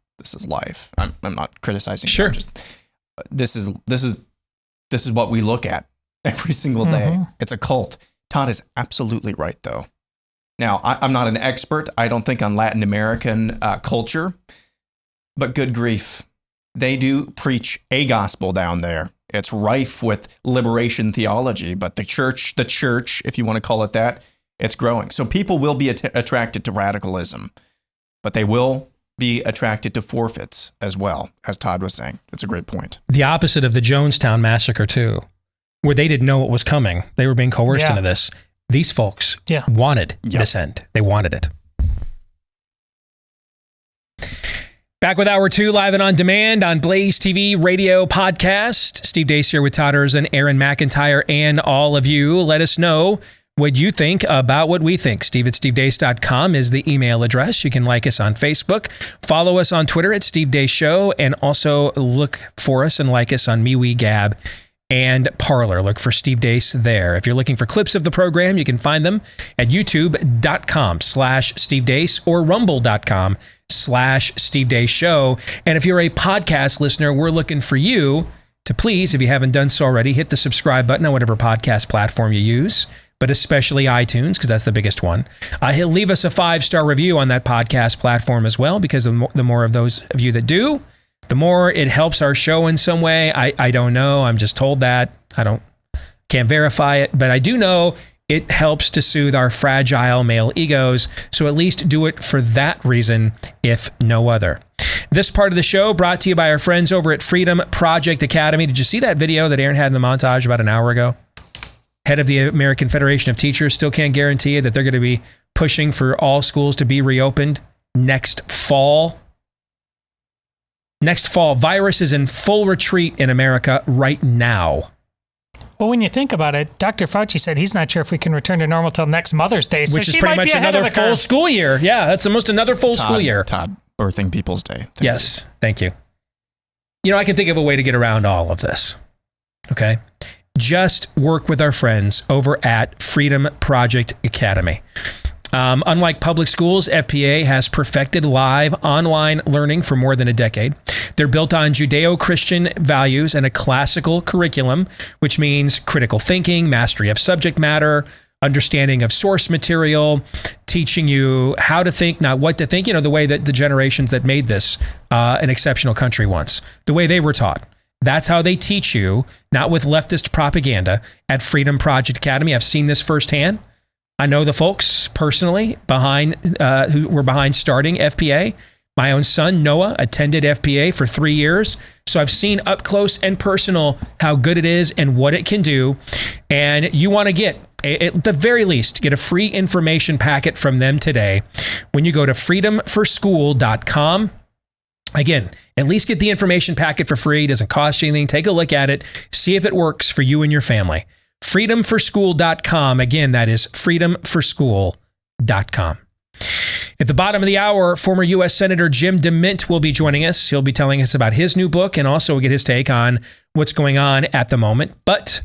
life. I'm not criticizing. Sure. This is what we look at every single day. It's a cult. Todd is absolutely right, though. Now, I'm not an expert, I don't think, on Latin American culture, but good grief. They do preach a gospel down there. It's rife with liberation theology, but the church, if you want to call it that, it's growing. So people will be attracted to radicalism, but they will be attracted to forfeits as well, as Todd was saying. That's a great point. The opposite of the Jonestown massacre, too, where they didn't know what was coming. They were being coerced into this. These folks wanted this end. They wanted it. Back with Hour 2, live and on demand on Blaze TV radio podcast. Steve Deace here with Todd Erzin, Aaron McIntyre, and all of you. Let us know what you think about what we think. Steve@stevedeace.com is the email address. You can like us on Facebook, follow us on Twitter at Steve Deace Show, and also look for us and like us on MeWe, Gab, and Parler. Look for Steve Deace there. If you're looking for clips of the program, you can find them at youtube.com/Steve Deace or rumble.com/Steve Deace Show. And if you're a podcast listener, we're looking for you to please, if you haven't done so already, hit the subscribe button on whatever podcast platform you use, but especially iTunes, because that's the biggest one. Leave us a 5-star review on that podcast platform as well, because the more of those of you that do, the more it helps our show in some way. I don't know. I'm just told that. Can't verify it, but I do know it helps to soothe our fragile male egos. So at least do it for that reason, if no other. This part of the show brought to you by our friends over at Freedom Project Academy. Did you see that video that Aaron had in the montage about an hour ago? Head of the American Federation of Teachers still can't guarantee you that they're going to be pushing for all schools to be reopened next fall. Next fall. Virus is in full retreat in America right now. Well, when you think about it, Dr. Fauci said he's not sure if we can return to normal till next Mother's Day. So which is pretty much another full school year. Yeah, that's almost another full school year. Todd, birthing people's day. Thank you. You know, I can think of a way to get around all of this. Okay? Just work with our friends over at Freedom Project Academy. Unlike public schools, FPA has perfected live online learning for more than a decade. They're built on Judeo-Christian values and a classical curriculum, which means critical thinking, mastery of subject matter, understanding of source material, teaching you how to think, not what to think, the way that the generations that made this an exceptional country once, the way they were taught. That's how they teach you, not with leftist propaganda, at Freedom Project Academy. I've seen this firsthand. I know the folks personally who were behind starting FPA. My own son, Noah, attended FPA for 3 years. So I've seen up close and personal how good it is and what it can do. And you want to get, at the very least, get a free information packet from them today when you go to freedomforschool.com. Again, at least get the information packet for free. It doesn't cost you anything. Take a look at it. See if it works for you and your family. freedomforschool.com. Again, that is freedomforschool.com. At the bottom of the hour, former U.S. Senator Jim DeMint will be joining us. He'll be telling us about his new book and also get his take on what's going on at the moment. But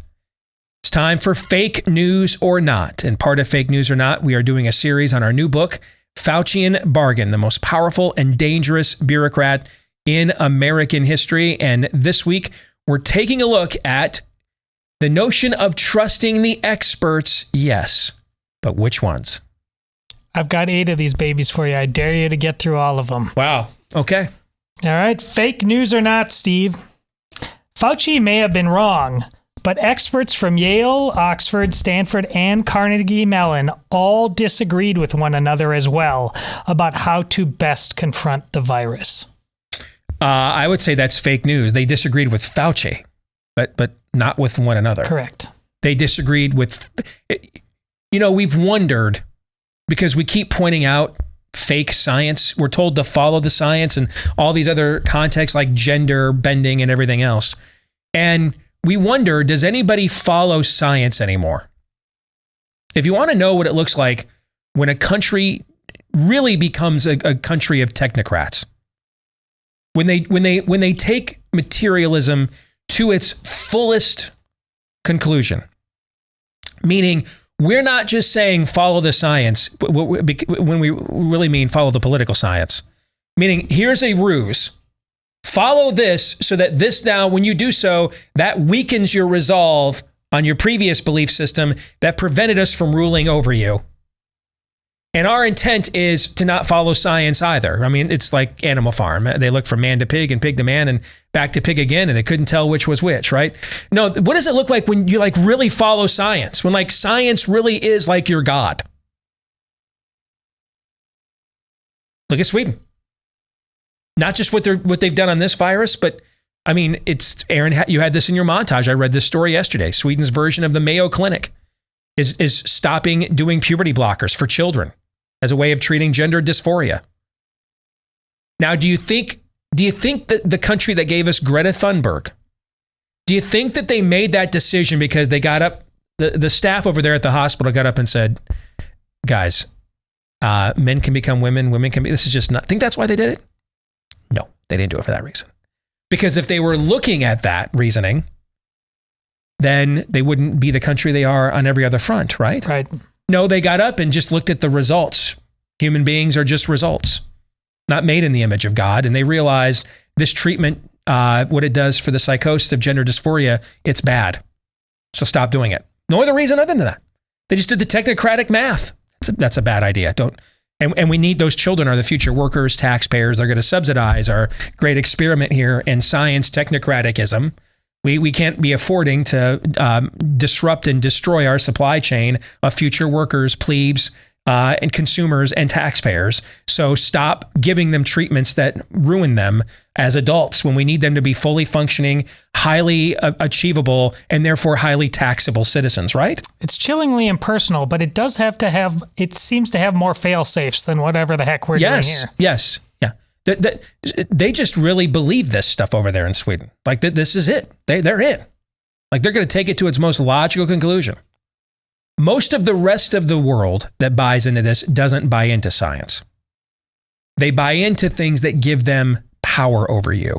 it's time for Fake News or Not. And part of Fake News or Not, we are doing a series on our new book, Faucian Bargain, the most powerful and dangerous bureaucrat in American history. And this week, we're taking a look at the notion of trusting the experts, yes, but which ones? I've got 8 of these babies for you. I dare you to get through all of them. Wow. Okay. All right. Fake news or not, Steve. Fauci may have been wrong, but experts from Yale, Oxford, Stanford, and Carnegie Mellon all disagreed with one another as well about how to best confront the virus. I would say that's fake news. They disagreed with Fauci, but not with one another. Correct. They disagreed with, we've wondered, because we keep pointing out fake science. We're told to follow the science and all these other contexts like gender bending and everything else. And we wonder, does anybody follow science anymore? If you want to know what it looks like when a country really becomes a country of technocrats, when they take materialism to its fullest conclusion, meaning we're not just saying follow the science when we really mean follow the political science, meaning here's a ruse. Follow this so that this now, when you do so, that weakens your resolve on your previous belief system that prevented us from ruling over you. And our intent is to not follow science either. I mean, it's like Animal Farm. They look from man to pig and pig to man and back to pig again, and they couldn't tell which was which, right? No, what does it look like when you like really follow science? When like science really is like your God? Look at Sweden. Not just what they've done on this virus, but I mean, it's Aaron. You had this in your montage. I read this story yesterday. Sweden's version of the Mayo Clinic is stopping doing puberty blockers for children as a way of treating gender dysphoria. Now, do you think that the country that gave us Greta Thunberg, do you think that they made that decision because they got up, the staff over there at the hospital got up and said, guys, men can become women, women can be, this is just not, think that's why they did it? No, they didn't do it for that reason. Because if they were looking at that reasoning, then they wouldn't be the country they are on every other front, right? Right. No, they got up and just looked at the results. Human beings are just results, not made in the image of God. And they realized this treatment, what it does for the psychosis of gender dysphoria, it's bad. So stop doing it. No other reason other than that. They just did the technocratic math. That's a bad idea. And we need those children are the future workers, taxpayers. They're going to subsidize our great experiment here in science technocraticism. We can't be affording to disrupt and destroy our supply chain of future workers, plebes, and consumers and taxpayers. So stop giving them treatments that ruin them as adults when we need them to be fully functioning, highly achievable, and therefore highly taxable citizens, right? It's chillingly impersonal, but it does have to have, it seems to have more fail-safes than whatever the heck we're doing here. Yes. They just really believe this stuff over there in Sweden. Like this is it. They're in. Like they're going to take it to its most logical conclusion. Most of the rest of the world that buys into this doesn't buy into science. They buy into things that give them power over you.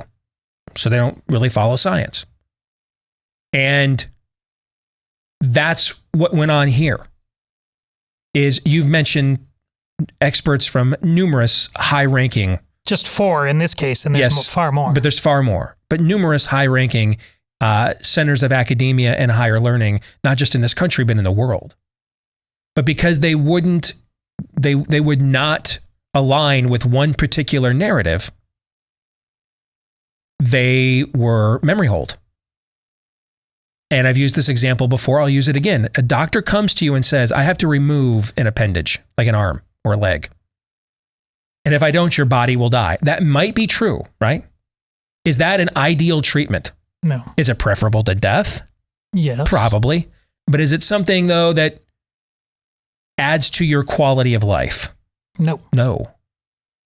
So they don't really follow science. And that's what went on here. Is you've mentioned experts from numerous high-ranking. Just 4 in this case, and there's far more. But there's far more. But numerous high-ranking centers of academia and higher learning, not just in this country, but in the world. But because they would not align with one particular narrative, they were memory hold. And I've used this example before. I'll use it again. A doctor comes to you and says, I have to remove an appendage, like an arm or a leg. And if I don't, your body will die. That might be true, right? Is that an ideal treatment? No. Is it preferable to death? Yes. Probably. But is it something, though, that adds to your quality of life? No.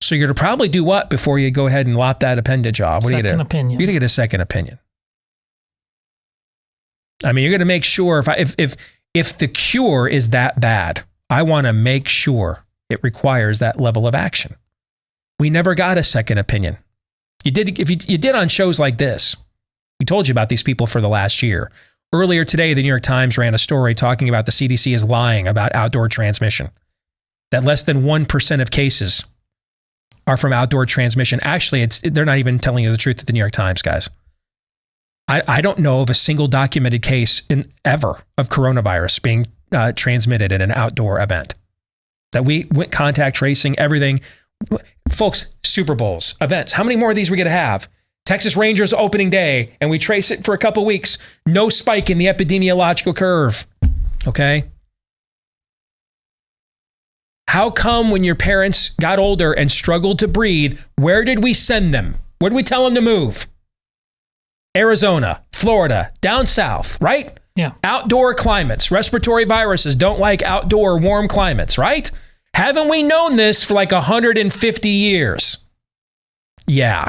So you're going to probably do what before you go ahead and lop that appendage off? What do you do? Second opinion. You're going to get a second opinion. I mean, you're going to make sure if the cure is that bad, I want to make sure it requires that level of action. We never got a second opinion. You did on shows like this. We told you about these people for the last year. Earlier today, the New York Times ran a story talking about the CDC is lying about outdoor transmission. That less than 1% of cases are from outdoor transmission. Actually, they're not even telling you the truth at the New York Times, guys. I don't know of a single documented case ever of coronavirus being transmitted in an outdoor event. That we went contact tracing, everything. Folks, Super Bowls, events. How many more of these are we going to have? Texas Rangers opening day, and we trace it for a couple weeks. No spike in the epidemiological curve. Okay? How come when your parents got older and struggled to breathe, where did we send them? Where did we tell them to move? Arizona, Florida, down south, right? Yeah. Outdoor climates. Respiratory viruses don't like outdoor warm climates, right? Haven't we known this for like 150 years? Yeah.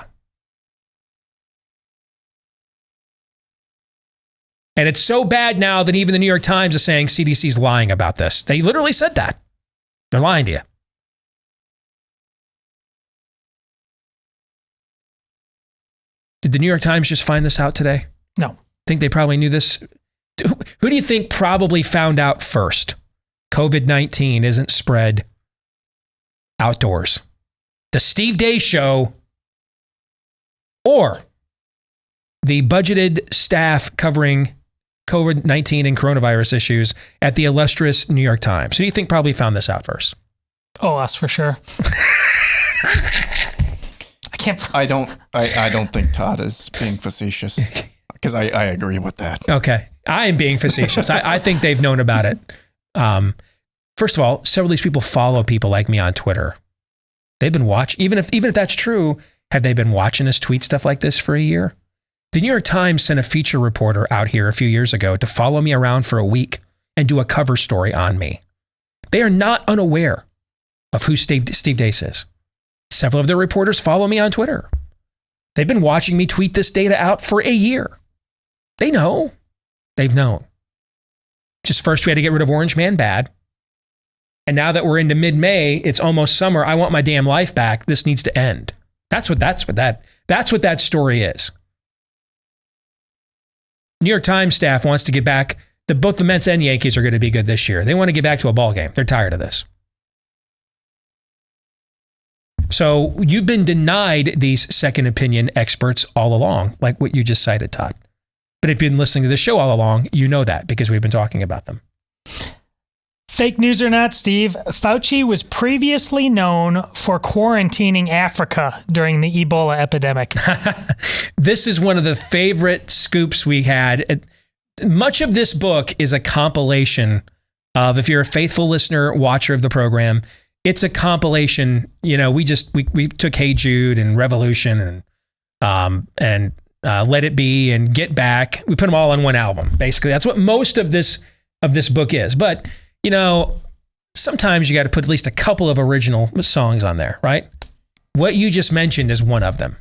And it's so bad now that even the New York Times is saying CDC's lying about this. They literally said that. They're lying to you. Did the New York Times just find this out today? No. Think they probably knew this? Who do you think probably found out first? COVID-19 isn't spread outdoors. The Steve Deace Show or the budgeted staff covering COVID-19 and coronavirus issues at the illustrious New York Times. Who do you think probably found this out first? Oh, us for sure. I don't think Todd is being facetious because I agree with that. Okay. I am being facetious. I think they've known about it. First of all, several of these people follow people like me on Twitter. They've been watching, even if that's true, have they been watching us tweet stuff like this for a year? The New York Times sent a feature reporter out here a few years ago to follow me around for a week and do a cover story on me. They are not unaware of who Steve Deace is. Several of their reporters follow me on Twitter. They've been watching me tweet this data out for a year. They know. They've known. Just first we had to get rid of Orange Man bad. And now that we're into mid-May, it's almost summer. I want my damn life back. This needs to end. That's what that story is. New York Times staff wants to get back. Both the Mets and Yankees are going to be good this year. They want to get back to a ball game. They're tired of this. So you've been denied these second opinion experts all along, like what you just cited, Todd. But if you've been listening to the show all along, you know that because we've been talking about them. Fake news or not, Steve, Fauci was previously known for quarantining Africa during the Ebola epidemic. This is one of the favorite scoops we had. Much of this book is a compilation of, if you're a faithful listener, watcher of the program, it's a compilation. You know, we took Hey Jude and Revolution and Let It Be and Get Back. We put them all on one album. Basically, that's what most of this book is. But you know, sometimes you got to put at least a couple of original songs on there, right? What you just mentioned is one of them.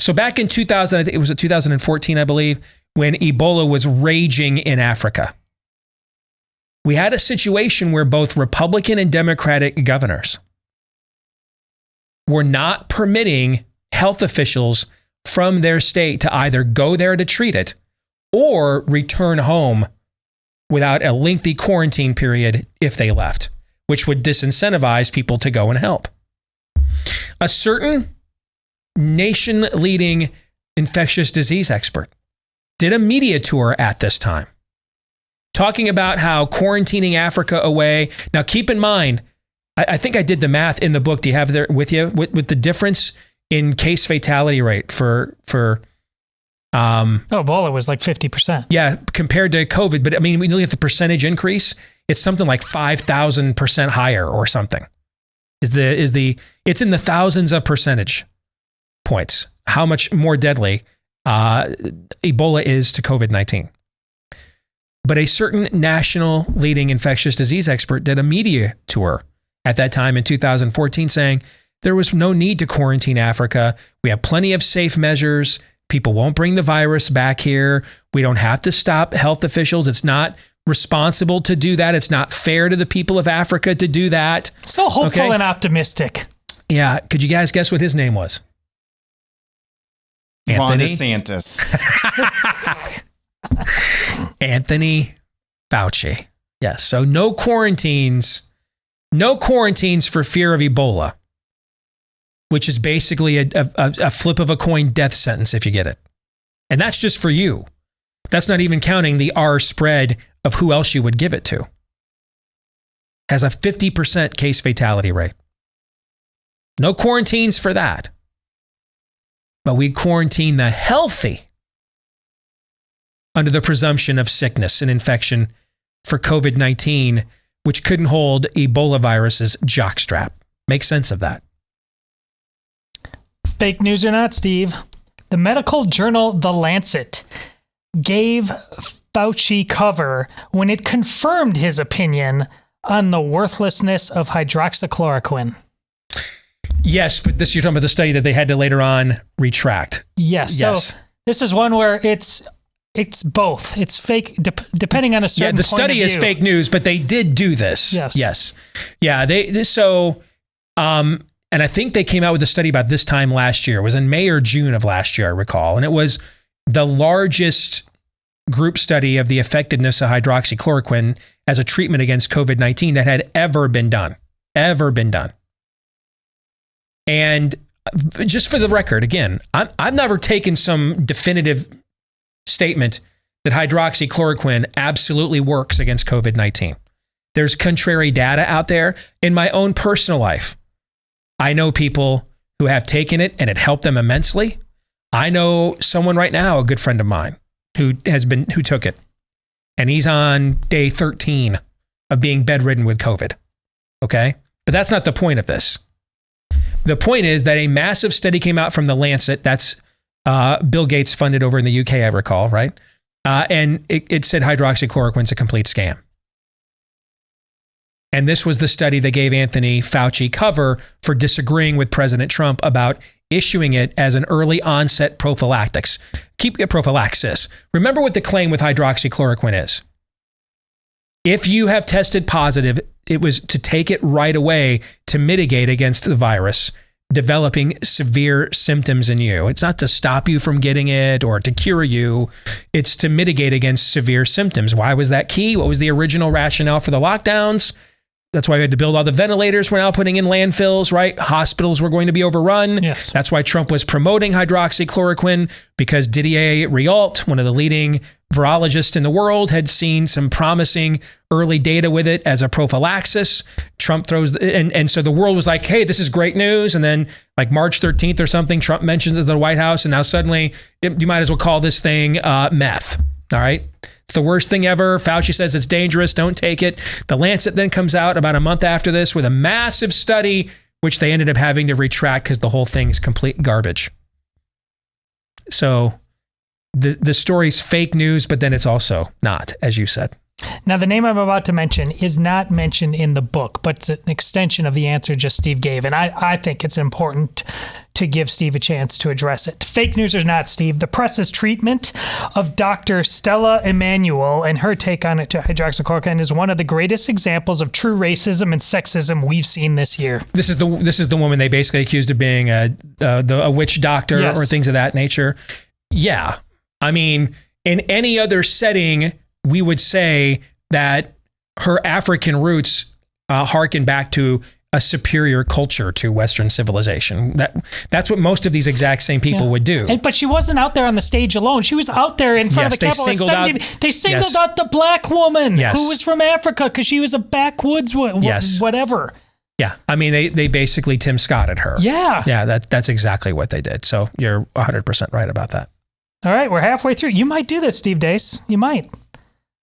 So back in 2000, I think it was 2014, I believe, when Ebola was raging in Africa, we had a situation where both Republican and Democratic governors were not permitting health officials from their state to either go there to treat it or return home without a lengthy quarantine period if they left, which would disincentivize people to go and help. A certain nation-leading infectious disease expert did a media tour at this time, talking about how quarantining Africa away. Now, keep in mind, I think I did the math in the book. Do you have there with you with the difference in case fatality rate for Ebola was like 50%. Yeah, compared to COVID. But I mean, when you look at the percentage increase, it's something like 5,000% higher or something. It's in the thousands of percentage points. How much more deadly Ebola is to COVID-19. But a certain national leading infectious disease expert did a media tour at that time in 2014 saying there was no need to quarantine Africa. We have plenty of safe measures. People won't bring the virus back here. We don't have to stop health officials. It's not responsible to do that. It's not fair to the people of Africa to do that. So hopeful and optimistic. Yeah. Could you guys guess what his name was? Ron DeSantis. Anthony Fauci. Yes. So no quarantines for fear of Ebola, which is basically a flip of a coin death sentence if you get it. And that's just for you. That's not even counting the R spread of who else you would give it to. Has a 50% case fatality rate. No quarantines for that. But we quarantine the healthy under the presumption of sickness and infection for COVID-19, which couldn't hold Ebola virus's jockstrap. Make sense of that. Fake news or not, Steve, the medical journal The Lancet gave Fauci cover when it confirmed his opinion on the worthlessness of hydroxychloroquine. Yes, but you're talking about the study that they had to later on retract. Yes. So this is one where it's both. It's fake, depending on a certain point of view. Yeah, the study is fake news, but they did do this. Yes. Yeah, and I think they came out with a study about this time last year. It was in May or June of last year, I recall. And it was the largest group study of the effectiveness of hydroxychloroquine as a treatment against COVID-19 that had ever been done. And just for the record, again, I've never taken some definitive statement that hydroxychloroquine absolutely works against COVID-19. There's contrary data out there. In my own personal life, I know people who have taken it and it helped them immensely. I know someone right now, a good friend of mine, who took it, and he's on day 13 of being bedridden with COVID. Okay? But that's not the point of this. The point is that a massive study came out from The Lancet. That's Bill Gates funded over in the UK, I recall, right? And it said hydroxychloroquine's a complete scam. And this was the study that gave Anthony Fauci cover for disagreeing with President Trump about issuing it as an early onset prophylaxis. Remember what the claim with hydroxychloroquine is. If you have tested positive, it was to take it right away to mitigate against the virus developing severe symptoms in you. It's not to stop you from getting it or to cure you. It's to mitigate against severe symptoms. Why was that key? What was the original rationale for the lockdowns? That's why we had to build all the ventilators we're now putting in landfills, right? Hospitals were going to be overrun. Yes. That's why Trump was promoting hydroxychloroquine, because Didier Riault, one of the leading virologists in the world, had seen some promising early data with it as a prophylaxis. Trump throws, and so the world was like, hey, this is great news. And then like March 13th or something, Trump mentions it at the White House. And now suddenly you might as well call this thing meth. All right. It's the worst thing ever. Fauci says it's dangerous. Don't take it. The Lancet then comes out about a month after this with a massive study, which they ended up having to retract because the whole thing's complete garbage. So the story's fake news, but then it's also not, as you said. Now, the name I'm about to mention is not mentioned in the book, but it's an extension of the answer just Steve gave. And I think it's important to give Steve a chance to address it. Fake news or not, Steve, the press's treatment of Dr. Stella Emanuel and her take on it to hydroxychloroquine is one of the greatest examples of true racism and sexism we've seen this year. This is the woman they basically accused of being a witch doctor. Yes. Or things of that nature. Yeah. I mean, in any other setting, we would say that her African roots harken back to a superior culture to Western civilization. That's what most of these exact same people would do. But she wasn't out there on the stage alone. She was out there in front of the Capitol. They singled out the black woman who was from Africa because she was a backwoods whatever. Yeah, I mean, they basically Tim Scotted her. Yeah. Yeah, that's exactly what they did. So you're 100% right about that. All right, we're halfway through. You might do this, Steve Deace. You might.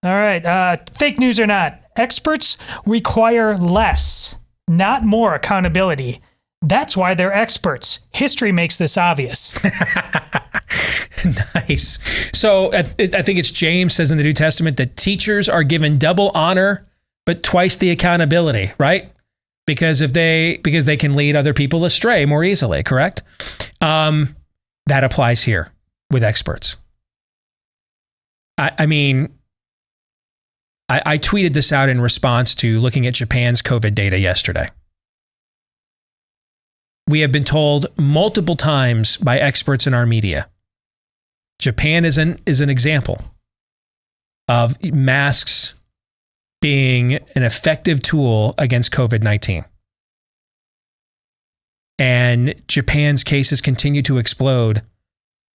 All right, fake news or not, experts require less, not more accountability. That's why they're experts. History makes this obvious. Nice. So I think it's James says in the New Testament that teachers are given double honor, but twice the accountability, right? Because they can lead other people astray more easily, correct? That applies here with experts. I mean, I tweeted this out in response to looking at Japan's COVID data yesterday. We have been told multiple times by experts in our media, Japan is an example of masks being an effective tool against COVID-19. And Japan's cases continue to explode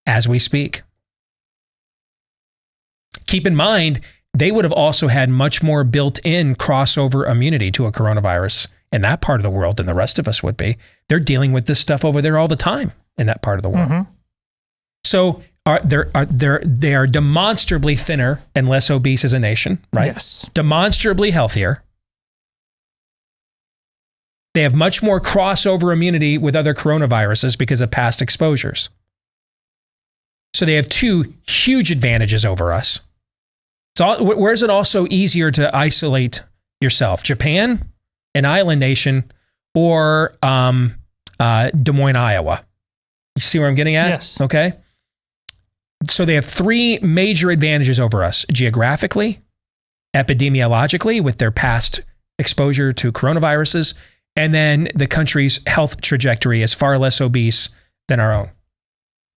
as we speak. keep in mind, they would have also had much more built-in crossover immunity to a coronavirus in that part of the world than the rest of us would be. They're dealing with this stuff over there all the time in that part of the world. Mm-hmm. So they are demonstrably thinner and less obese as a nation, right? Yes. Demonstrably healthier. They have much more crossover immunity with other coronaviruses because of past exposures. So they have two huge advantages over us. So where is it also easier to isolate yourself? Japan, an island nation, or Des Moines, Iowa? You see where I'm getting at? Yes. Okay. So they have three major advantages over us: geographically, epidemiologically, with their past exposure to coronaviruses, and then the country's health trajectory is far less obese than our own.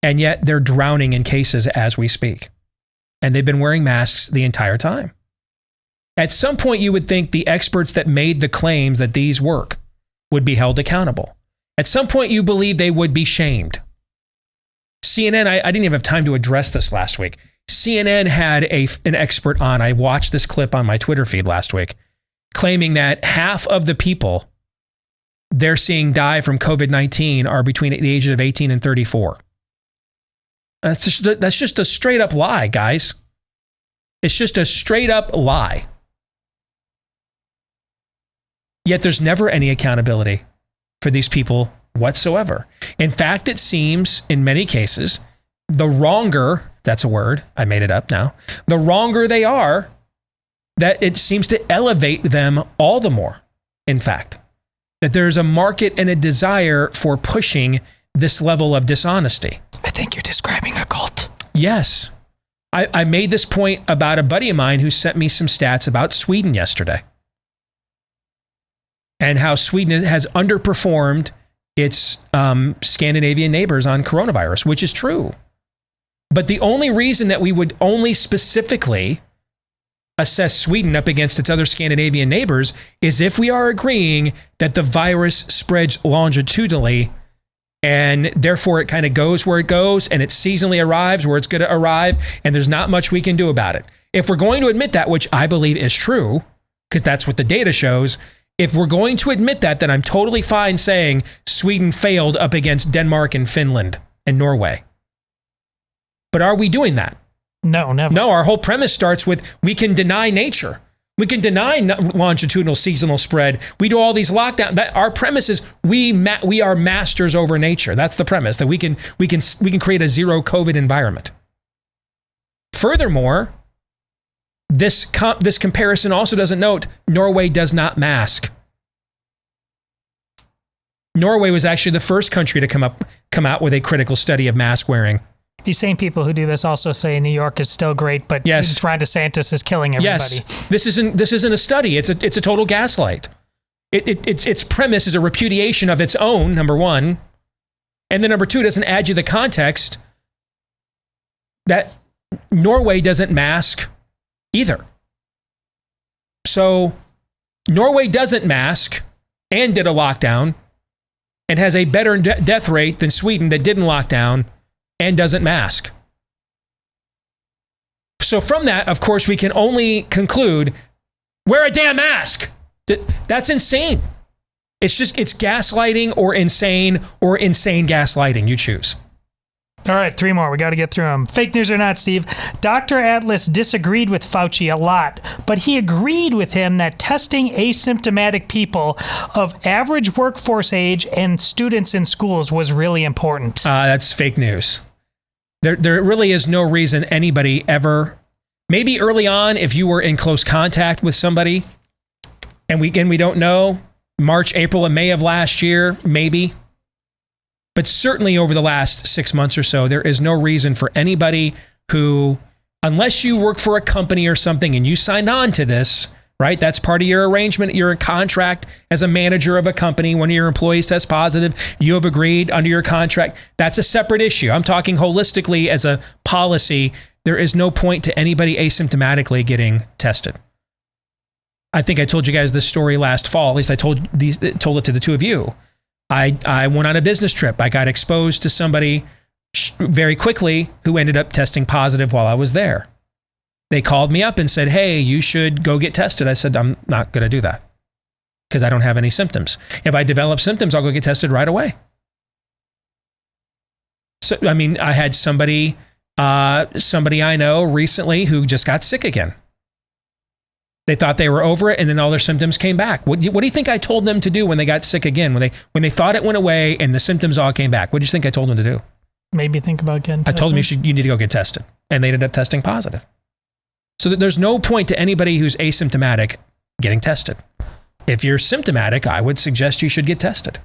And yet they're drowning in cases as we speak. And they've been wearing masks the entire time. At some point, you would think the experts that made the claims that these work would be held accountable. At some point, you believe they would be shamed. CNN, I didn't even have time to address this last week. CNN had an expert on. I watched this clip on my Twitter feed last week, claiming that half of the people they're seeing die from COVID-19 are between the ages of 18 and 34. That's just a straight up lie, guys. It's just a straight up lie. Yet there's never any accountability for these people whatsoever. In fact, it seems in many cases, the wronger, that's a word, I made it up now, the wronger they are, that it seems to elevate them all the more, in fact. That there's a market and a desire for pushing this level of dishonesty. I think you're describing a cult. Yes. I made this point about a buddy of mine who sent me some stats about Sweden yesterday. And how Sweden has underperformed its Scandinavian neighbors on coronavirus, which is true. But the only reason that we would only specifically assess Sweden up against its other Scandinavian neighbors is if we are agreeing that the virus spreads longitudinally and therefore it kind of goes where it goes and it seasonally arrives where it's going to arrive and there's not much we can do about it. If we're going to admit that, which I believe is true, because that's what the data shows, if we're going to admit that, then I'm totally fine saying Sweden failed up against Denmark and Finland and Norway. But are we doing that? No, never. No, our whole premise starts with we can deny nature. We can deny longitudinal seasonal spread. We do all these lockdowns. Our premise is we are masters over nature. That's the premise, that we can create a zero COVID environment. Furthermore, this comparison also doesn't note Norway does not mask. Norway was actually the first country to come out with a critical study of mask wearing. These same people who do this also say New York is still great, but yes, Ron DeSantis is killing everybody. Yes, this isn't a study. It's a total gaslight. Its premise is a repudiation of its own, number one, and then number two, it doesn't add you the context that Norway doesn't mask either. So Norway doesn't mask and did a lockdown and has a better death rate than Sweden that didn't lock down and doesn't mask. So from that, of course, we can only conclude, wear a damn mask. That's insane. It's gaslighting or insane gaslighting. You choose. All right, 3 more. We got to get through them. Fake news or not, Steve. Dr. Atlas disagreed with Fauci a lot, but he agreed with him that testing asymptomatic people of average workforce age and students in schools was really important. That's fake news. There really is no reason anybody ever, maybe early on if you were in close contact with somebody, and we don't know, March, April, and May of last year, maybe. But certainly over the last 6 months or so, there is no reason for anybody who, unless you work for a company or something and you signed on to this, right? That's part of your arrangement. You're in contract as a manager of a company. One of your employees tests positive. You have agreed under your contract. That's a separate issue. I'm talking holistically as a policy. There is no point to anybody asymptomatically getting tested. I think I told you guys this story last fall. At least I told it to the two of you. I went on a business trip. I got exposed to somebody very quickly who ended up testing positive while I was there. They called me up and said, hey, you should go get tested. I said, I'm not going to do that because I don't have any symptoms. If I develop symptoms, I'll go get tested right away. So, I mean, I had somebody I know recently who just got sick again. They thought they were over it, and then all their symptoms came back. What do you think I told them to do when they got sick again? When they thought it went away and the symptoms all came back, what do you think I told them to do? Maybe think about getting tested. I told them you need to go get tested, and they ended up testing positive. So there's no point to anybody who's asymptomatic getting tested. If you're symptomatic, I would suggest you should get tested.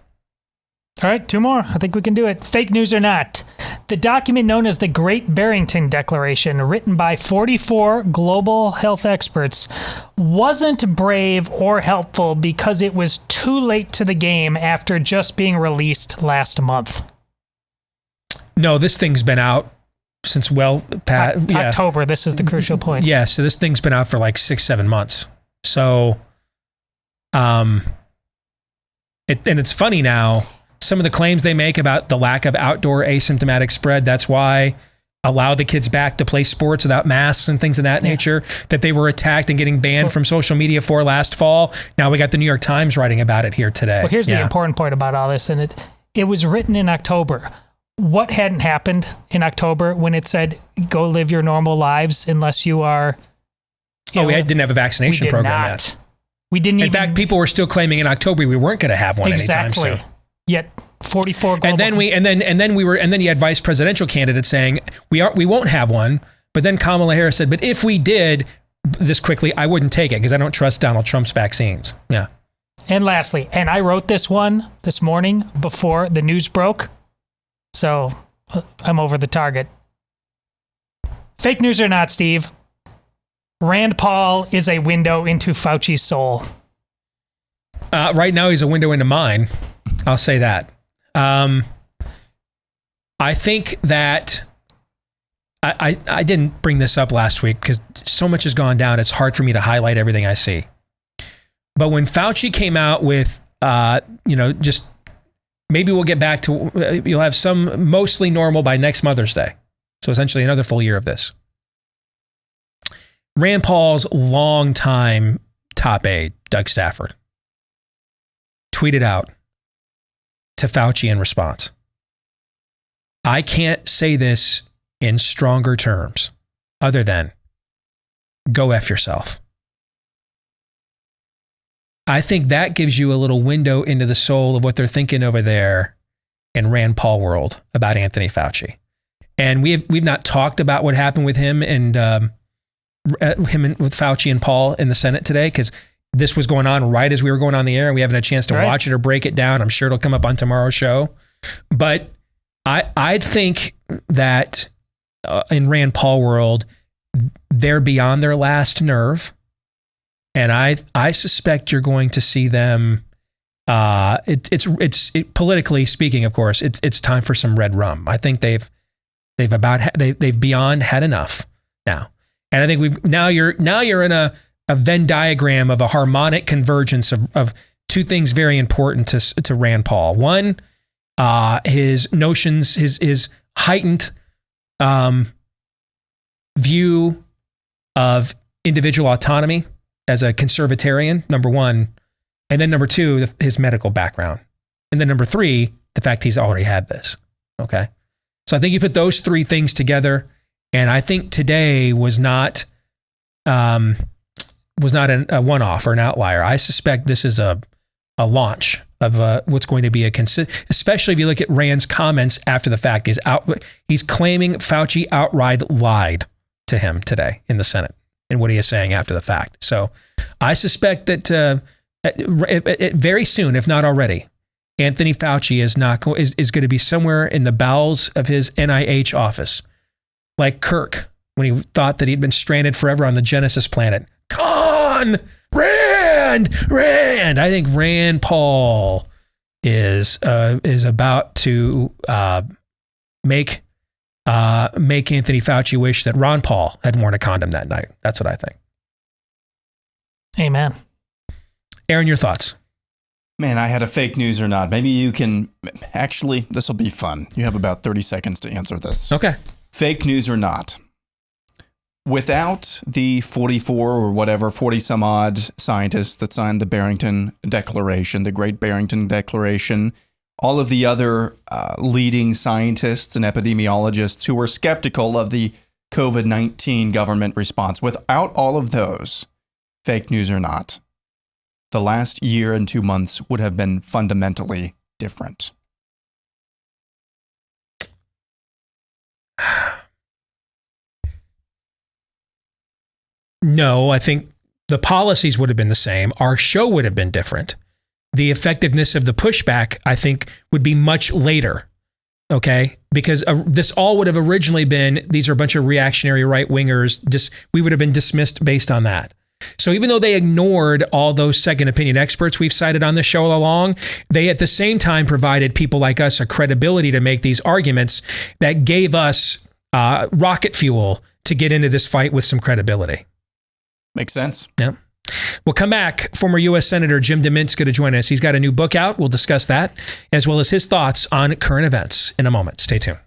All right, 2 more. I think we can do it. Fake news or not. The document known as the Great Barrington Declaration, written by 44 global health experts, wasn't brave or helpful because it was too late to the game after just being released last month. No, this thing's been out since October. This is the crucial point. Yeah, so this thing's been out for like 6-7 months. So, and it's funny now. Some of the claims they make about the lack of outdoor asymptomatic spread, that's why allow the kids back to play sports without masks and things of that nature, that they were attacked and getting banned from social media for last fall. Now we got the New York Times writing about it here today. Well, here's the important part about all this, and it was written in October. What hadn't happened in October when it said, go live your normal lives unless you are... we didn't have a vaccination program yet. We didn't In fact, people were still claiming in October we weren't going to have one anytime soon. Yet 44 global. And then you had vice presidential candidates saying we won't have one. But then Kamala Harris said, but if we did this quickly, I wouldn't take it because I don't trust Donald Trump's vaccines. Yeah. And lastly, and I wrote this one this morning before the news broke, so I'm over the target. Fake news or not, Steve? Rand Paul is a window into Fauci's soul. Right now, he's a window into mine. I'll say that. I think that I didn't bring this up last week because so much has gone down. It's hard for me to highlight everything I see. But when Fauci came out with, just maybe we'll get back to, you'll have some mostly normal by next Mother's Day. So essentially another full year of this. Rand Paul's longtime top aide, Doug Stafford, tweeted out to Fauci in response, I can't say this in stronger terms other than go F yourself. I think that gives you a little window into the soul of what they're thinking over there in Rand Paul world about Anthony Fauci. And we've not talked about what happened with him and with Fauci and Paul in the Senate today because this was going on right as we were going on the air and we haven't had a chance to watch it or break it down. I'm sure it'll come up on tomorrow's show. But I'd think that in Rand Paul world, they're beyond their last nerve. And I suspect you're going to see them. It's politically speaking, of course, it's time for some red rum. I think they've beyond had enough now. And I think now you're in a Venn diagram of a harmonic convergence of two things very important to Rand Paul. One, his notions, his heightened view of individual autonomy as a conservatarian, number one. And then number two, his medical background. And then number three, the fact he's already had this. Okay. So I think you put those three things together. And I think today was not a one-off or an outlier. I suspect this is a launch of what's going to be especially if you look at Rand's comments after the fact. He's claiming Fauci outright lied to him today in the Senate in what he is saying after the fact. So I suspect that very soon, if not already, Anthony Fauci is going to be somewhere in the bowels of his NIH office, like Kirk when he thought that he'd been stranded forever on the Genesis planet. Rand. I think Rand Paul is about to make Anthony Fauci wish that Ron Paul had worn a condom that night. That's what I think. Amen. Aaron, your thoughts? Man, I had a fake news or not. Maybe you can. Actually, this will be fun. You have about 30 seconds to answer this. Okay. Fake news or not. Without the 44 or whatever, 40 some odd scientists that signed the Barrington Declaration, the Great Barrington Declaration, all of the other leading scientists and epidemiologists who were skeptical of the COVID-19 government response, without all of those, fake news or not, the last year and 2 months would have been fundamentally different. No, I think the policies would have been the same. Our show would have been different. The effectiveness of the pushback, I think, would be much later. Okay? Because this all would have originally been, these are a bunch of reactionary right-wingers. We would have been dismissed based on that. So even though they ignored all those second opinion experts we've cited on this show all along, they at the same time provided people like us a credibility to make these arguments that gave us rocket fuel to get into this fight with some credibility. Makes sense. Yeah. We'll come back. Former U.S. Senator Jim DeMint's going to join us. He's got a new book out. We'll discuss that, as well as his thoughts on current events in a moment. Stay tuned.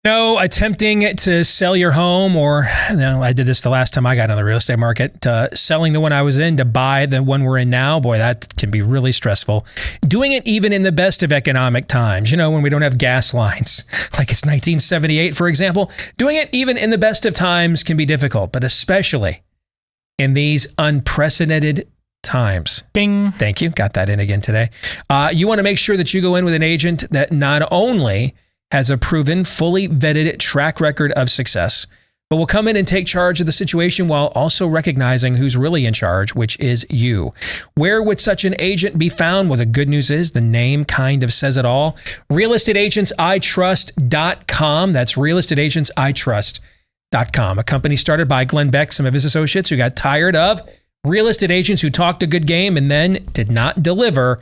No, attempting to sell your home, or I did this the last time I got on the real estate market, selling the one I was in to buy the one we're in now. Boy, that can be really stressful. Doing it even in the best of economic times, when we don't have gas lines, like it's 1978, for example. Doing it even in the best of times can be difficult, but especially in these unprecedented times. Bing. Thank you. Got that in again today. You want to make sure that you go in with an agent that not only has a proven, fully vetted track record of success, but will come in and take charge of the situation while also recognizing who's really in charge, which is you. Where would such an agent be found? Well, the good news is the name kind of says it all. realestateagentsitrust.com. That's realestateagentsitrust.com, a company started by Glenn Beck, some of his associates who got tired of real estate agents who talked a good game and then did not deliver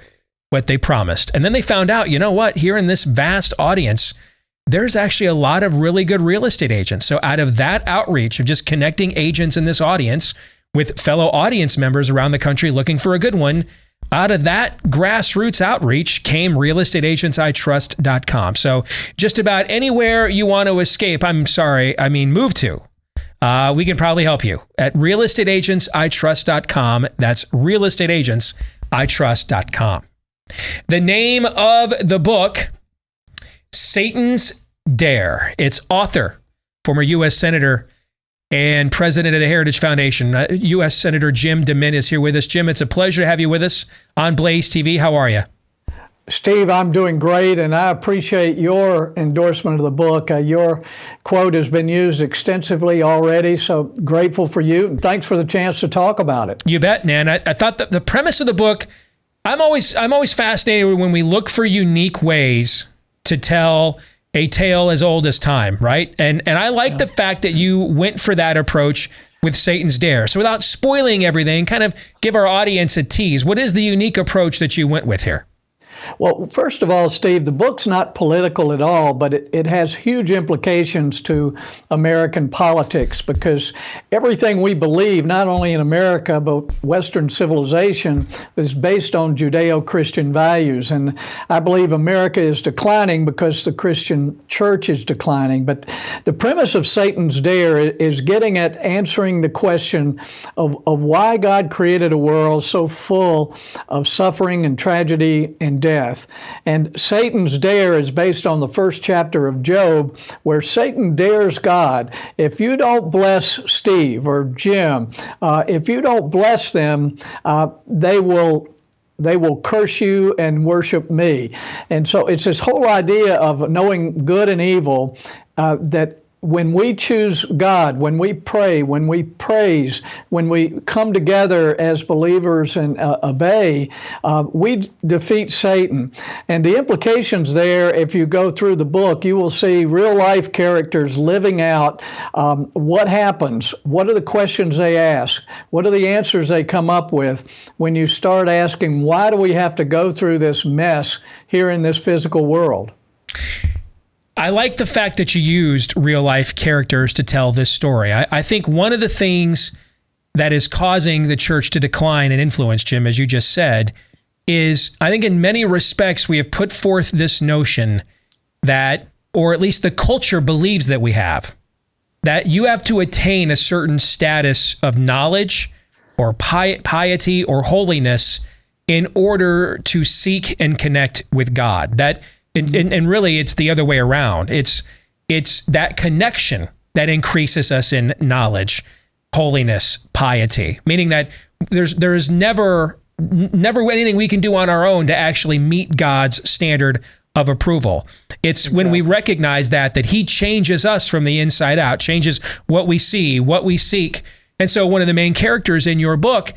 what they promised. And then they found out, you know what, here in this vast audience, there's actually a lot of really good real estate agents. So out of that outreach of just connecting agents in this audience with fellow audience members around the country looking for a good one, out of that grassroots outreach came realestateagentsitrust.com. So just about anywhere you want to escape, move to, we can probably help you at realestateagentsitrust.com. That's realestateagentsitrust.com. The name of the book, Satan's Dare. Its author, former U.S. Senator and president of the Heritage Foundation, U.S. Senator Jim DeMint is here with us. Jim, it's a pleasure to have you with us on BlazeTV. How are you? Steve, I'm doing great, and I appreciate your endorsement of the book. Your quote has been used extensively already, so grateful for you, and thanks for the chance to talk about it. You bet, man. I thought that the premise of the book, I'm always fascinated when we look for unique ways to tell a tale as old as time, right? And I like the fact that you went for that approach with Satan's Dare. So without spoiling everything, kind of give our audience a tease. What is the unique approach that you went with here? Well, first of all, Steve, the book's not political at all, but it has huge implications to American politics, because everything we believe, not only in America, but Western civilization, is based on Judeo-Christian values. And I believe America is declining because the Christian church is declining. But the premise of Satan's Dare is getting at answering the question of why God created a world so full of suffering and tragedy and death. And Satan's Dare is based on the first chapter of Job, where Satan dares God. If you don't bless Steve or Jim, if you don't bless them, they will curse you and worship me. And so it's this whole idea of knowing good and evil, that when we choose God, when we pray, when we praise, when we come together as believers and obey, we defeat Satan. And the implications there, if you go through the book, you will see real life characters living out what happens, what are the questions they ask, what are the answers they come up with when you start asking, why do we have to go through this mess here in this physical world? I like the fact that you used real life characters to tell this story. I think one of the things that is causing the church to decline in influence, Jim, as you just said, is I think in many respects we have put forth this notion that or at least the culture believes that we have, that you have to attain a certain status of knowledge or piety or holiness in order to seek and connect with God. That, and really it's the other way around. It's that connection that increases us in knowledge, holiness, piety, meaning that there is never anything we can do on our own to actually meet God's standard of approval. It's when we recognize that he changes us from the inside out, changes what we see, what we seek. And so one of the main characters in your book,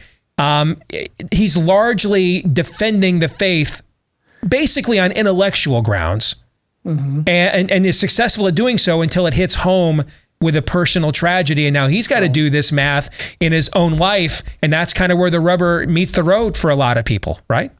he's largely defending the faith basically on intellectual grounds, and is successful at doing so until it hits home with a personal tragedy. And now he's got to do this math in his own life. And that's kind of where the rubber meets the road for a lot of people, right?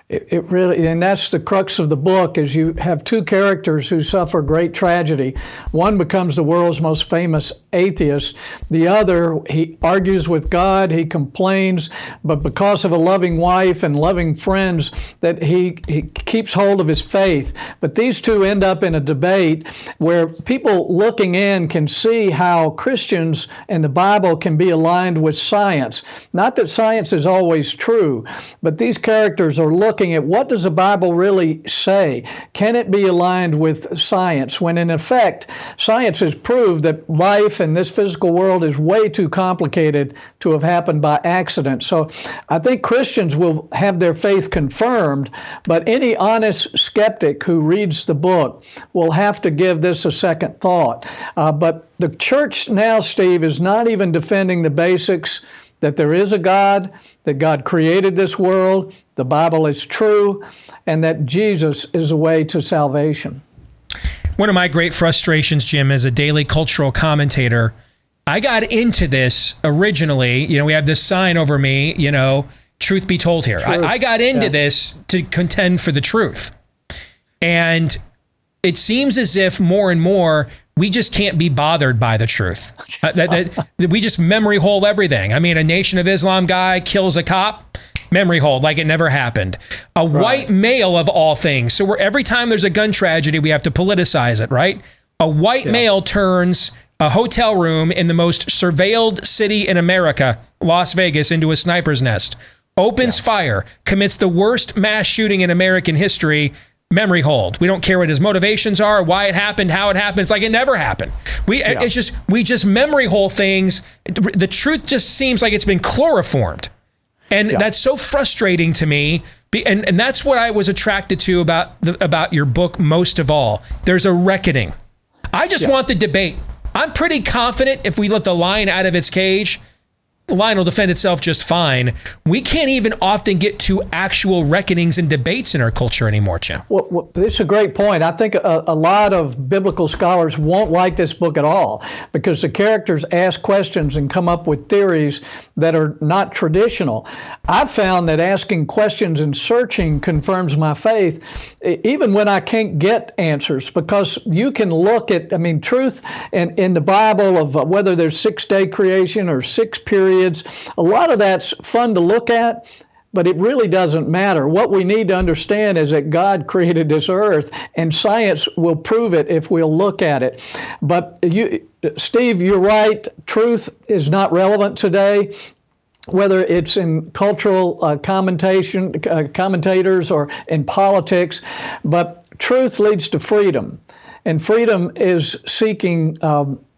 It really, and that's the crux of the book, is you have two characters who suffer great tragedy. One becomes the world's most famous atheist. The other, he argues with God, he complains, but because of a loving wife and loving friends, that he keeps hold of his faith. But these two end up in a debate where people looking in can see how Christians and the Bible can be aligned with science. Not that science is always true, but these characters are looking at what does the Bible really say? Can it be aligned with science? When in effect, science has proved that life in this physical world is way too complicated to have happened by accident. So I think Christians will have their faith confirmed, but any honest skeptic who reads the book will have to give this a second thought. But the church now, Steve, is not even defending the basics, that there is a God, that God created this world, the Bible is true, and that Jesus is a way to salvation. One of my great frustrations, Jim, as a daily cultural commentator, I got into this originally, we have this sign over me, truth be told here. I got into this to contend for the truth. And it seems as if more and more we just can't be bothered by the truth. That we just memory hole everything. I mean, a Nation of Islam guy kills a cop, memory hold like it never happened. A white male of all things. So every time there's a gun tragedy, we have to politicize it, right? A white male turns a hotel room in the most surveilled city in America, Las Vegas, into a sniper's nest, opens fire, commits the worst mass shooting in American history. Memory hold. We don't care what his motivations are, why it happened, how it happened. It's like it never happened. We just memory hole things. The truth just seems like it's been chloroformed. And that's so frustrating to me. And that's what I was attracted to about your book most of all. There's a reckoning. I just want the debate. I'm pretty confident if we let the lion out of its cage, the lion will defend itself just fine. We can't even often get to actual reckonings and debates in our culture anymore, Jim. Well, this is a great point. I think a lot of biblical scholars won't like this book at all because the characters ask questions and come up with theories that are not traditional. I've found that asking questions and searching confirms my faith, even when I can't get answers, because you can look at, truth in the Bible of whether there's 6-day creation or 6 periods. A lot of that's fun to look at, but it really doesn't matter. What we need to understand is that God created this earth, and science will prove it if we'll look at it. But Steve, you're right. Truth is not relevant today, whether it's in cultural commentators or in politics. But truth leads to freedom, and freedom is seeking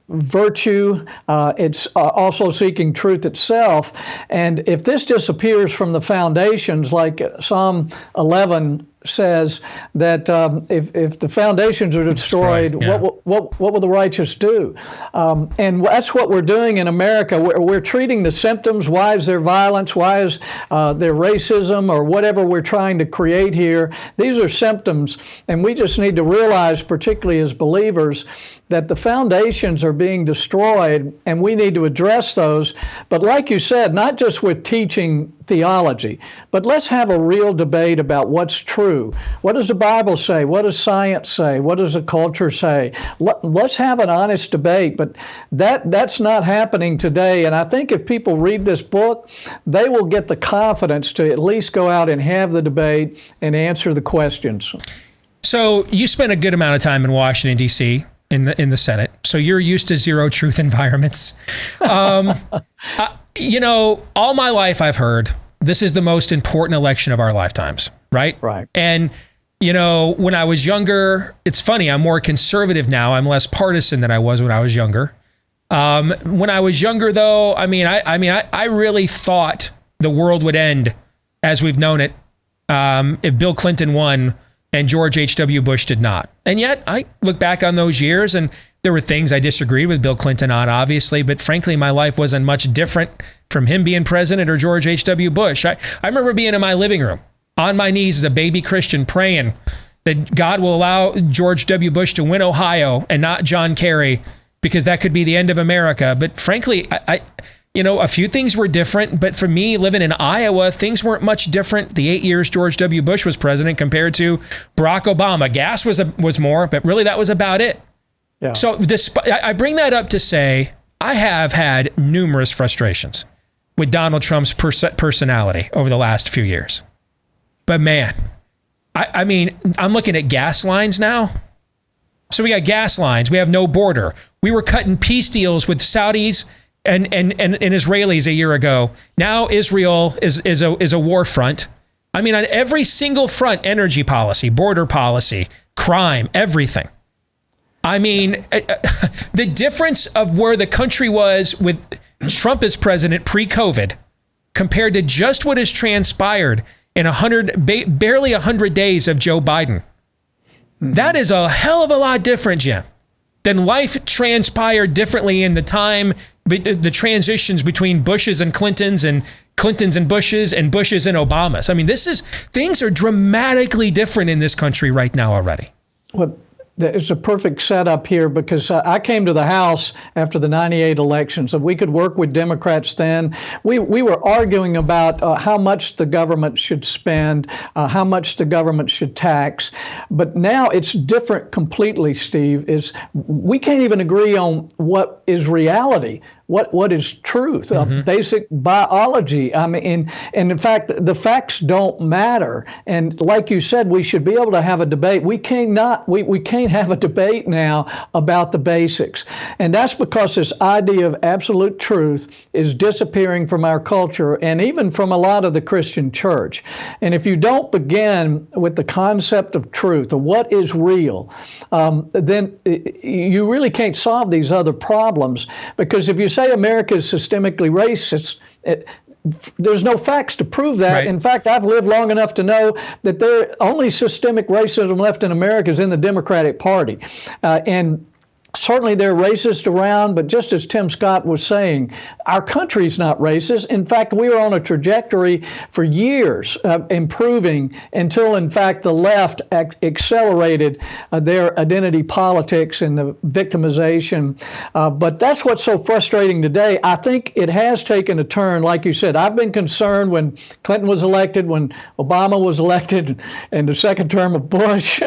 virtue. It's also seeking truth itself. And if this disappears from the foundations, like Psalm 11 says, that if the foundations are destroyed, what will the righteous do? And that's what we're doing in America. We're treating the symptoms. Why is there violence? Why is there racism or whatever we're trying to create here? These are symptoms, and we just need to realize, particularly as believers, that the foundations are being destroyed, and we need to address those. But like you said, not just with teaching theology, but let's have a real debate about what's true. What does the Bible say? What does science say? What does the culture say? Let's have an honest debate, but that's not happening today. And I think if people read this book, they will get the confidence to at least go out and have the debate and answer the questions. So you spent a good amount of time in Washington, D.C., in the Senate. So you're used to zero truth environments. You know, all my life I've heard this is the most important election of our lifetimes, right? Right. And, you know, when I was younger, it's funny, I'm more conservative now. I'm less partisan than I was when I was younger. When I was younger, though, I really thought the world would end as we've known it if Bill Clinton won and George H.W. Bush did not. And yet, I look back on those years, and there were things I disagreed with Bill Clinton on, obviously, but frankly, my life wasn't much different from him being president or George H.W. Bush. I remember being in my living room, on my knees as a baby Christian, praying that God will allow George W. Bush to win Ohio and not John Kerry, because that could be the end of America. But frankly, you know, a few things were different, but for me, living in Iowa, things weren't much different. The 8 years George W. Bush was president compared to Barack Obama. Gas was more, but really that was about it. Yeah. So I bring that up to say I have had numerous frustrations with Donald Trump's personality over the last few years. But man, I mean, I'm looking at gas lines now. So we got gas lines. We have no border. We were cutting peace deals with Saudis and Israelis a year ago. Now Israel is a war front. I mean, on every single front, energy policy, border policy, crime, everything. I mean, the difference of where the country was with Trump as president pre-COVID compared to just what has transpired in barely 100 days of Joe Biden. That is a hell of a lot different, Jim, than life transpired differently in the time, the transitions between Bushes and Clintons and Bushes and Obamas. I mean, things are dramatically different in this country right now already. Well, it's a perfect setup here because I came to the House after the 98 elections, and we could work with Democrats then. We were arguing about how much the government should spend, how much the government should tax. But now it's different completely, Steve. We can't even agree on what is reality. What is truth, basic biology. I mean, and in fact, the facts don't matter. And like you said, we should be able to have a debate. We can't have a debate now about the basics. And that's because this idea of absolute truth is disappearing from our culture and even from a lot of the Christian church. And if you don't begin with the concept of truth, of what is real, then you really can't solve these other problems. Because if you say America is systemically racist, there's no facts to prove that. Right. In fact, I've lived long enough to know that the only systemic racism left in America is in the Democratic Party. And certainly they're racist around, but just as Tim Scott was saying, our country's not racist. In fact, we were on a trajectory for years improving until, in fact, the left accelerated their identity politics and the victimization. But that's what's so frustrating today. I think it has taken a turn. Like you said, I've been concerned when Clinton was elected, when Obama was elected, and the second term of Bush.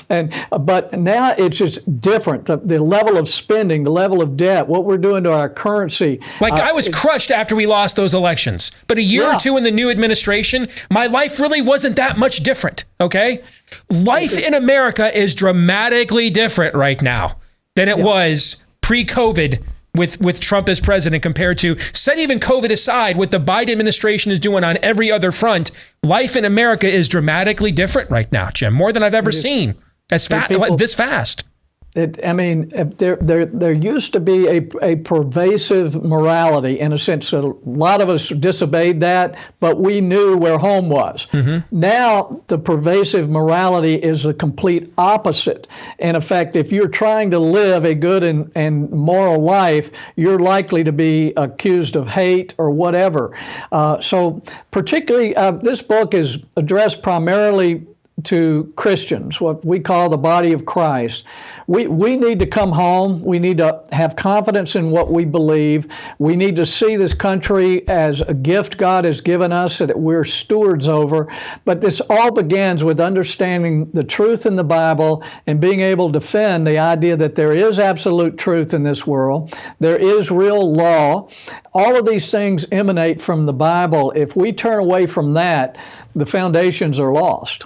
But now it's just different. The level of spending, the level of debt, what we're doing to our currency. Like I was crushed after we lost those elections. But a year or two in the new administration, my life really wasn't that much different, okay? Life in America is dramatically different right now than it was pre-COVID with Trump as president compared to, set even COVID aside, what the Biden administration is doing on every other front. Life in America is dramatically different right now, Jim, more than I've ever seen. This fast. There used to be a pervasive morality, in a sense. A lot of us disobeyed that, but we knew where home was. Now, the pervasive morality is the complete opposite. In effect, if you're trying to live a good and moral life, you're likely to be accused of hate or whatever. So particularly, this book is addressed primarily to Christians, what we call the body of Christ. We need to come home. We need to have confidence in what we believe. We need to see this country as a gift God has given us that we're stewards over. But this all begins with understanding the truth in the Bible and being able to defend the idea that there is absolute truth in this world. There is real law. All of these things emanate from the Bible. If we turn away from that, the foundations are lost.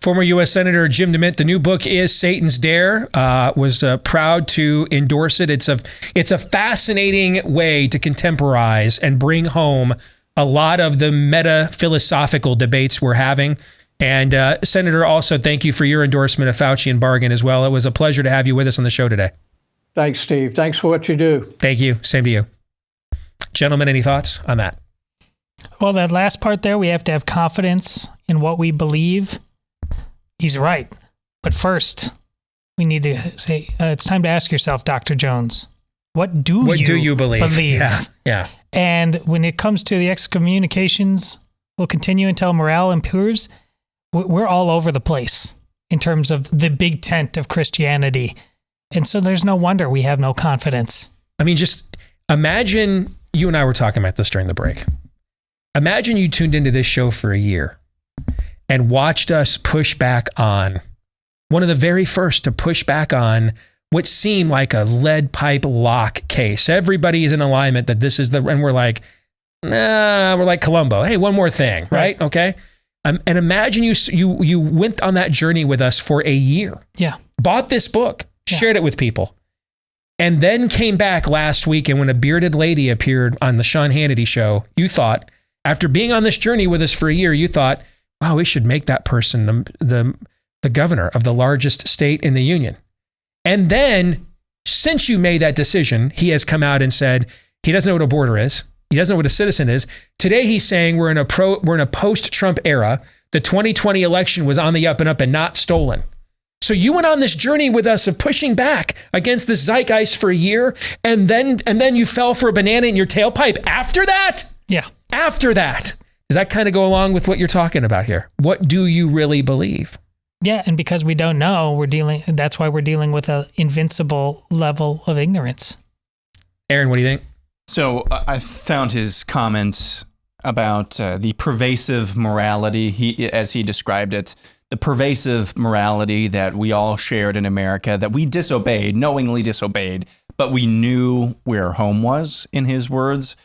Former U.S. Senator Jim DeMint, the new book is Satan's Dare, was proud to endorse it. It's a fascinating way to contemporize and bring home a lot of the meta-philosophical debates we're having. And Senator, also thank you for your endorsement of Faucian Bargain as well. It was a pleasure to have you with us on the show today. Thanks, Steve. Thanks for what you do. Thank you. Same to you. Gentlemen, any thoughts on that? Well, that last part there, we have to have confidence in what we believe. He's right. But first, we need to say, it's time to ask yourself, Dr. Jones, what do you believe? Yeah. And when it comes to the excommunications, we'll continue until morale improves. We're all over the place in terms of the big tent of Christianity. And so there's no wonder we have no confidence. I mean, just imagine, you and I were talking about this during the break. Imagine you tuned into this show for a year and watched us push back on, one of the very first to push back on what seemed like a lead pipe lock case. Everybody is in alignment that this is and we're like, nah, we're like Columbo. Hey, one more thing, right? Okay. And imagine you went on that journey with us for a year. Yeah. Bought this book, shared it with people, and then came back last week. And when a bearded lady appeared on the Sean Hannity show, you thought, after being on this journey with us for a year, you thought, wow, we should make that person the governor of the largest state in the union. And then, since you made that decision, he has come out and said he doesn't know what a border is. He doesn't know what a citizen is. Today, he's saying we're in a post-Trump era. The 2020 election was on the up and up and not stolen. So you went on this journey with us of pushing back against this zeitgeist for a year, and then you fell for a banana in your tailpipe after that? Yeah. After that. Does that kind of go along with what you're talking about here? What do you really believe? Yeah, and because we don't know, that's why we're dealing with an invincible level of ignorance. Aaron, what do you think? So I found his comments about the pervasive morality, as he described it, the pervasive morality that we all shared in America, that we disobeyed, knowingly disobeyed, but we knew where home was, in his words.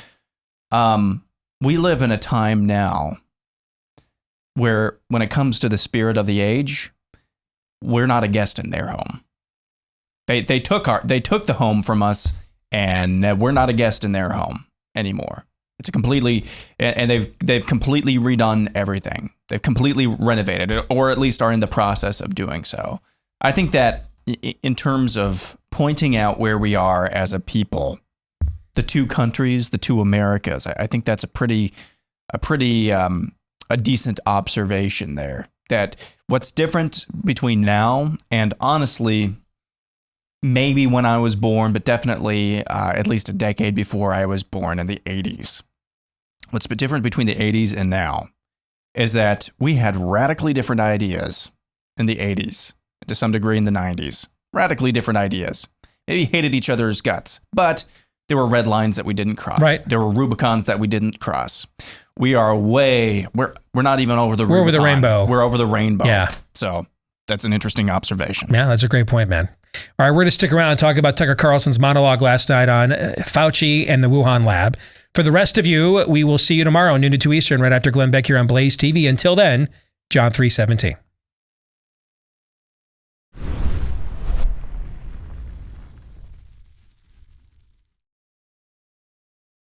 We live in a time now where, when it comes to the spirit of the age, we're not a guest in their home. They took the home from us, and we're not a guest in their home anymore. It's and they've completely redone everything. They've completely renovated it, or at least are in the process of doing so. I think that in terms of pointing out where we are as a people, the two countries, the two Americas, I think that's a decent observation there. That what's different between now and, honestly, maybe when I was born, but definitely at least a decade before I was born in the 80s. What's different between the 80s and now is that we had radically different ideas in the 80s, to some degree in the 90s. Radically different ideas. Maybe hated each other's guts, but there were red lines that we didn't cross. Right. There were Rubicons that we didn't cross. We are we're not even over the Rubicon. We're over the rainbow. We're over the rainbow. Yeah. So that's an interesting observation. Yeah, that's a great point, man. All right, we're going to stick around and talk about Tucker Carlson's monologue last night on Fauci and the Wuhan lab. For the rest of you, we will see you tomorrow, noon to 2 Eastern, right after Glenn Beck here on Blaze TV. Until then, John 3:17.